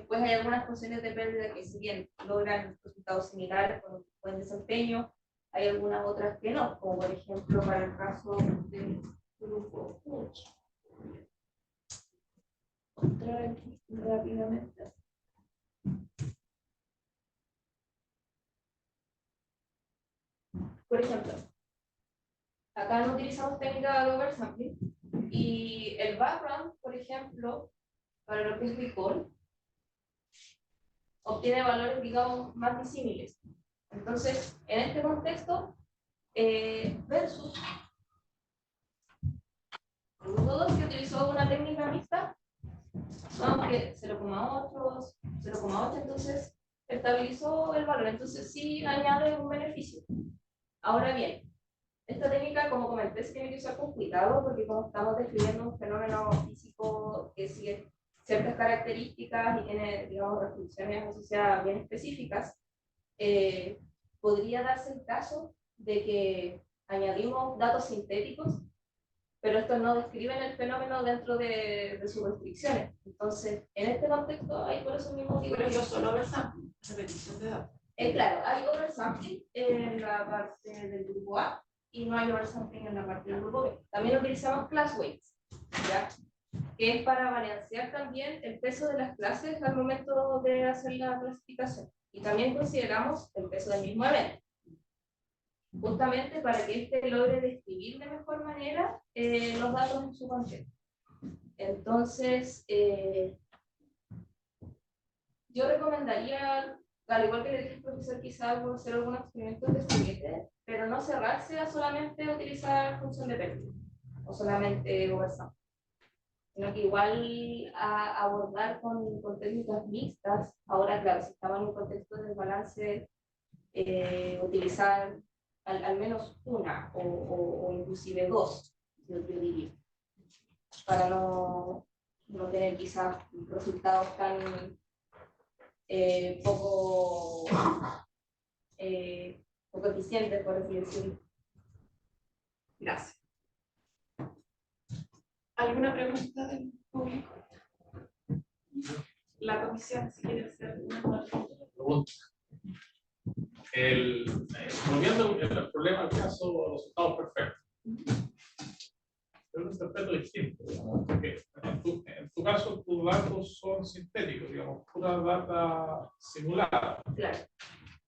Pues hay algunas funciones de pérdida que, si bien logran resultados similares con un buen desempeño, hay algunas otras que no, como por ejemplo para el caso del grupo 8. Mostrar aquí rápidamente. Por ejemplo, acá no utilizamos técnica de oversampling y el background, por ejemplo, para lo que es recall, obtiene valores, digamos, más disímiles. Entonces, en este contexto, versus el grupo 2 que utilizó una técnica mixta, aunque 0,8, 0,8, entonces estabilizó el valor, entonces sí añade un beneficio. Ahora bien, esta técnica, como comenté, se tiene que usar con cuidado porque como estamos describiendo un fenómeno físico que sigue ciertas características y tiene, digamos, restricciones asociadas bien específicas, podría darse el caso de que añadimos datos sintéticos, pero estos no describen el fenómeno dentro de sus restricciones. Entonces, en este contexto, hay por eso mismo que... Pero yo solo oversampling, repetición de datos. Claro, hay oversampling en la parte del grupo A y no hay oversampling en la parte del grupo B. También utilizamos class weights, ¿ya?, que es para balancear también el peso de las clases al momento de hacer la clasificación. Y también consideramos el peso del mismo evento, justamente para que éste logre describir de mejor manera los datos en su contexto. Entonces, yo recomendaría, al igual que le dije al profesor, quizás hacer algunos experimentos de juguete, pero no cerrarse a solamente utilizar función de pérdida o solamente oversampling, sino que igual a abordar con técnicas mixtas. Ahora, claro, si estamos en un contexto de desbalance, utilizar al menos una o inclusive dos, yo diría, para no tener quizás resultados tan poco eficientes, por así decirlo. Gracias. ¿Alguna pregunta del público? La comisión, si quiere hacer una pregunta. Volviendo al problema del caso de los estados perfectos. Es un aspecto distinto, digamos, porque en tu caso tus datos son sintéticos, digamos, pura data simulada. Claro.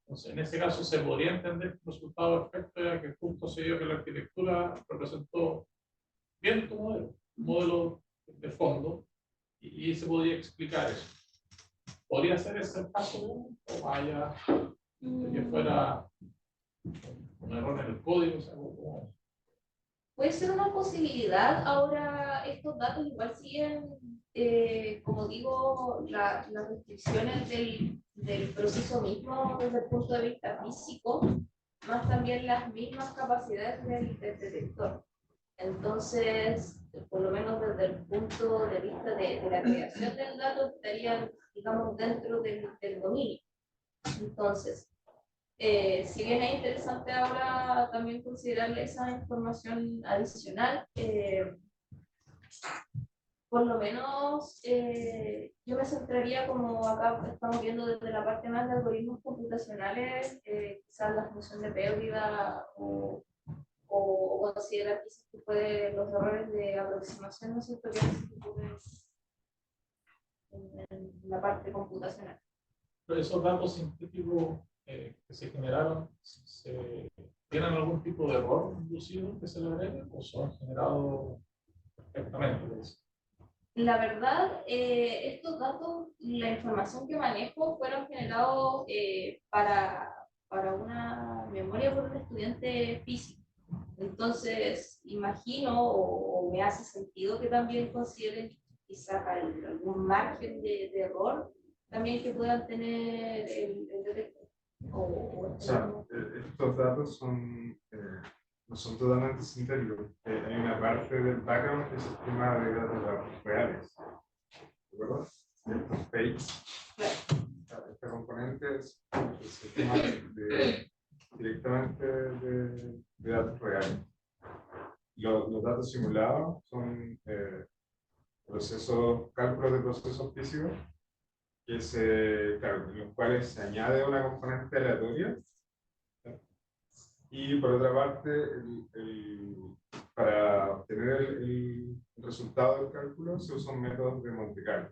Entonces, en ese caso se podría entender que el resultado perfecto era que justo se dio que la arquitectura representó bien tu modelo de fondo, y se podría explicar eso. ¿Podría ser ese el caso, o vaya, que fuera un error en el código? O sea, ¿cómo? Puede ser una posibilidad. Ahora, estos datos igual siguen, como digo, las restricciones del proceso mismo desde el punto de vista físico, más también las mismas capacidades del detector. Entonces, por lo menos desde el punto de vista de la creación del dato, estarían, digamos, dentro del dominio. Entonces, si bien es interesante ahora también considerar esa información adicional, por lo menos yo me centraría, como acá estamos viendo desde la parte más de algoritmos computacionales, quizás la función de pérdida o considerar quizás que los errores de aproximación, ¿no es cierto?, que se ocurren en la parte computacional. Pero esos datos sintéticos que se generaron, ¿tienen algún tipo de error inducido que se le agregue o son generados perfectamente? La verdad, estos datos, la información que manejo, fueron generados para una memoria por un estudiante físico. Entonces, imagino o me hace sentido que también consideren quizás algún margen de error también que puedan tener el detector. O sea, estos datos son, no son totalmente sintéticos. Hay una parte del background que se estima de datos reales. ¿De acuerdo? Estos fakes. Esta componente se estima directamente de datos reales. Los datos simulados son cálculos de procesos físicos claro, en los cuales se añade una componente aleatoria. Y por otra parte, para obtener el resultado del cálculo se usan métodos de Monte Carlo.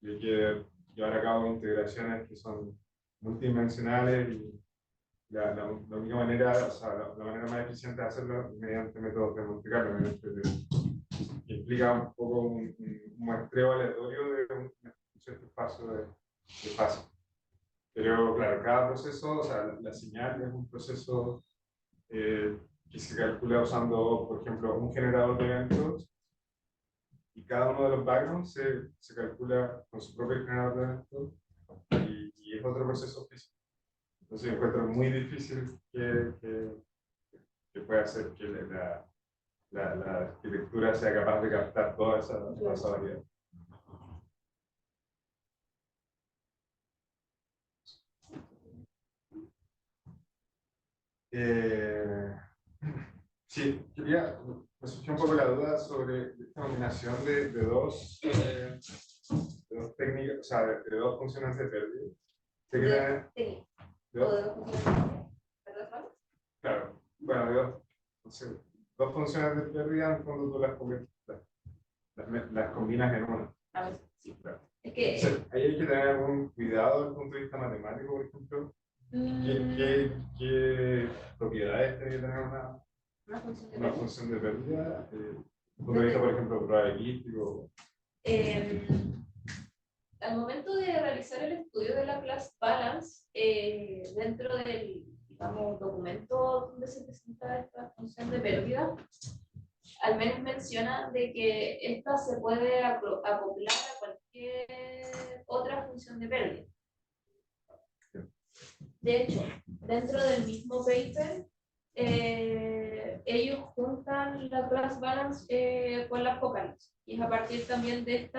Y hay que llevar a cabo integraciones que son multidimensionales y la única manera, o sea, la manera más eficiente de hacerlo es mediante métodos de Monte Carlo, que implica un poco un muestreo aleatorio de un cierto espacio de fase. Pero claro, cada proceso, o sea, la señal es un proceso que se calcula usando, por ejemplo, un generador de eventos, y cada uno de los backgrounds se calcula con su propio generador de eventos, y es otro proceso físico. Entonces yo encuentro muy difícil que pueda hacer que la arquitectura sea capaz de captar toda esa variedad. Sí, me surgió un poco la duda sobre esta combinación de dos técnicas, o sea, de dos funciones de pérdida. Claro, bueno, dos funciones de pérdida, en fondo tú las combinas en una. A ver, sí. Claro. Es que Entonces, ahí hay que tener algún cuidado desde el punto de vista matemático, por ejemplo. ¿Qué propiedades tiene que tener una función de pérdida? Desde el punto de vista, por ejemplo, probabilístico. Al momento de realizar el estudio de la class balance, dentro del, digamos, documento donde se presenta esta función de pérdida, al menos menciona de que esta se puede acoplar a cualquier otra función de pérdida. De hecho, dentro del mismo paper, ellos juntan la class balance con las focales. Y es a partir también de este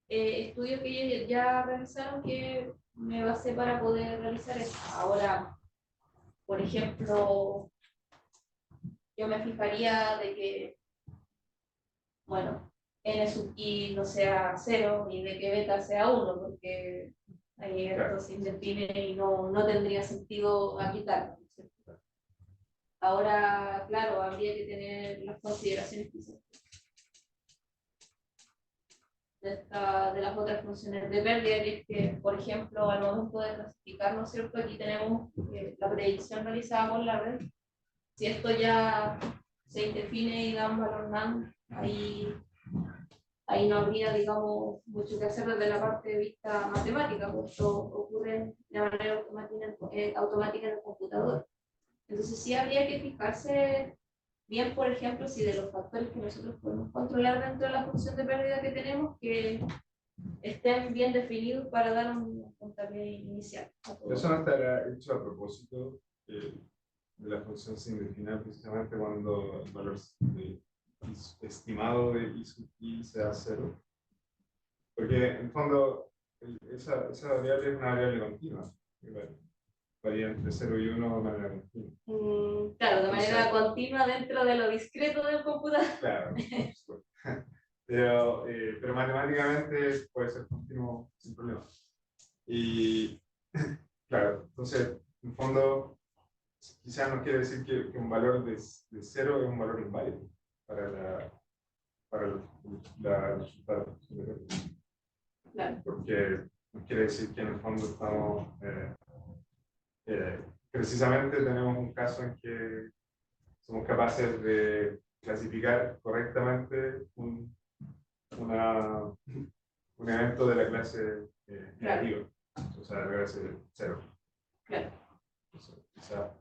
estudio que ellos ya realizaron que me basé para poder realizar esto. Ahora, por ejemplo, yo me fijaría de que, bueno, n sub i no sea 0 y de que beta sea 1, porque ahí esto se indefine y no tendría sentido aplicarlo. Ahora, claro, habría que tener las consideraciones de las otras funciones de pérdida, y es que, por ejemplo, al momento de clasificar, ¿no es cierto? Aquí tenemos la predicción realizada por la red. Si esto ya se indefine y da un valor NaN, ahí no habría, digamos, mucho que hacer desde la parte de vista matemática, porque esto ocurre de manera automática en el computador. Entonces sí habría que fijarse bien, por ejemplo, si de los factores que nosotros podemos controlar dentro de la función de pérdida que tenemos, que estén bien definidos para dar un puntapié inicial. Eso no estará hecho a propósito de la función sin definir, precisamente cuando el valor estimado de I sub i sea 0. Porque en el fondo esa variable es una variable continua. Varía entre 0 y 1 de manera continua. Claro, de manera continua dentro de lo discreto del computador. Claro, por supuesto. pero matemáticamente puede ser continuo sin problema. Y claro, entonces, en el fondo, quizás no quiere decir que un valor de 0 es un valor inválido para la resultado. Claro. Porque no quiere decir que en el fondo estamos, precisamente tenemos un caso en que somos capaces de clasificar correctamente un evento de la clase negativa, o sea, de la clase 0. Claro. O sea,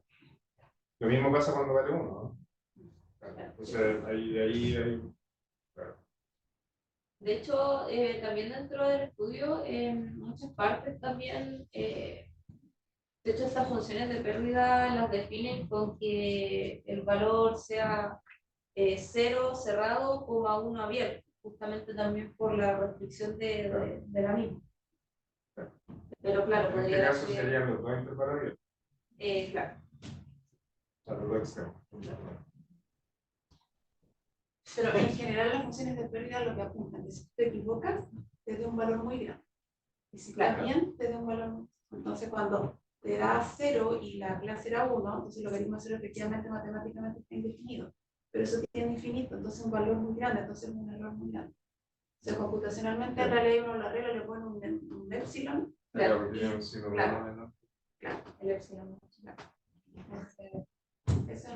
lo mismo pasa cuando vale 1, ¿no? Entonces, ahí claro. De hecho, también dentro del estudio, en muchas partes también, de hecho, estas funciones de pérdida las definen con que el valor sea 0 cerrado, 1 abierto, justamente también por la restricción de la misma. Pero claro, En podría este caso ser, serían los dos intervalares. claro. O sea, los dos extremos. Pero en general las funciones de pérdida lo que apuntan es si te equivocas, te da un valor muy grande. Y si Claro. estás bien, te da un valor muy grande. Entonces cuando te da 0 y la clase era 1, entonces el logaritmo 0 efectivamente matemáticamente está indefinido. Pero eso tiene infinito, entonces un valor muy grande, entonces es un error muy grande. O sea, computacionalmente en realidad uno la regla le pone un epsilon. Claro. Claro, El epsilon. Claro. eso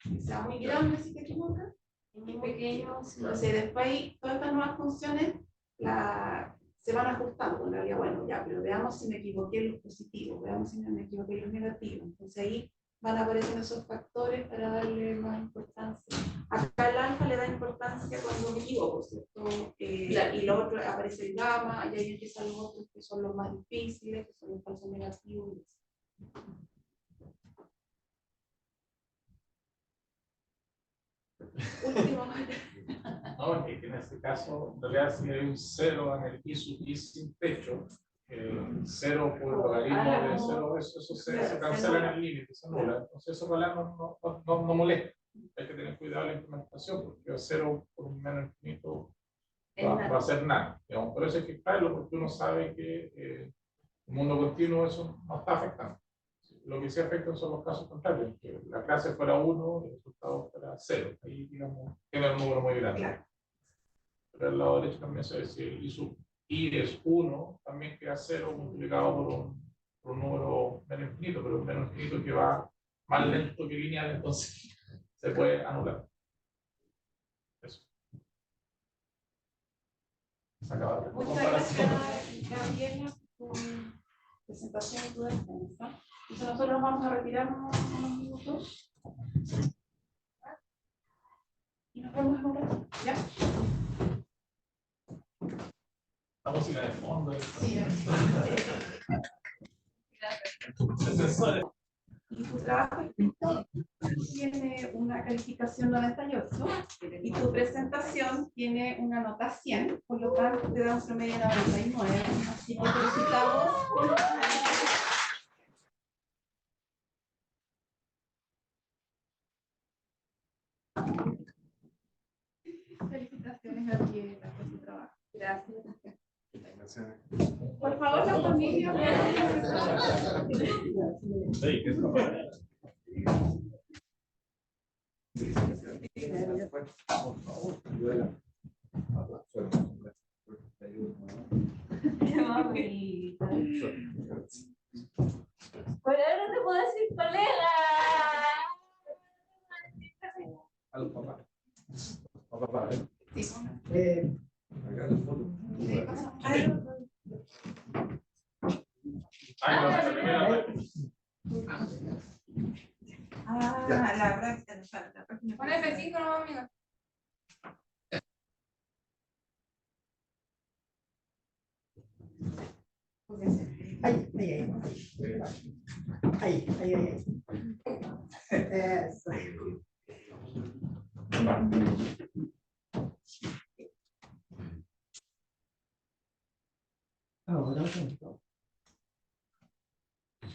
es, sea muy grande si te equivocas, y muy pequeño. Entonces después todas estas nuevas funciones se van ajustando en realidad. Bueno, ya, pero veamos si me equivoqué en los positivos, veamos si me equivoqué en los negativos. Entonces ahí van apareciendo esos factores para darle más importancia. Acá el alfa le da importancia cuando me equivoco, ¿cierto? Y lo otro aparece el gamma, y ahí empiezan los otros que son los más difíciles, que son los falsos negativos. Último. No, es que en este caso, en realidad, si hay un 0 en el I sin techo, 0 por el logaritmo de 0, eso se cancela en el límite, se anula. Entonces, eso no molesta. Hay que tener cuidado en la implementación, porque 0 por un menos infinito va a ser nada. Digamos, por eso hay que extraerlo, porque uno sabe que en el mundo continuo eso no está afectando. Lo que sí afecta son los casos contrarios, que la clase fuera 1 y el resultado fuera 0. Ahí, digamos, tiene un número muy grande. Claro. Pero al lado derecho también se ve si I sub I es 1, también queda 0 multiplicado por un número menos infinito, pero un menos infinito que va más lento que lineal, entonces se puede anular. Eso. Se acaba. Muchas gracias, Gabriela, por tu presentación y tu defensa. Entonces nosotros vamos a retirarnos unos minutos. Y nos vemos en un rato. ¿Ya? La música de fondo. Sí, y tu trabajo escrito tiene una calificación 98 y tu presentación tiene una nota 100, por lo tanto te da un promedio de 99. Así que felicitamos. Felicitaciones, Gabriela, por tu trabajo. Gracias. Por favor, la familia. Sí, que es Pero ahora no te puedo decir colega. a los papás. La práctica nos falta. Pon F5 nomás, amiga. Eso.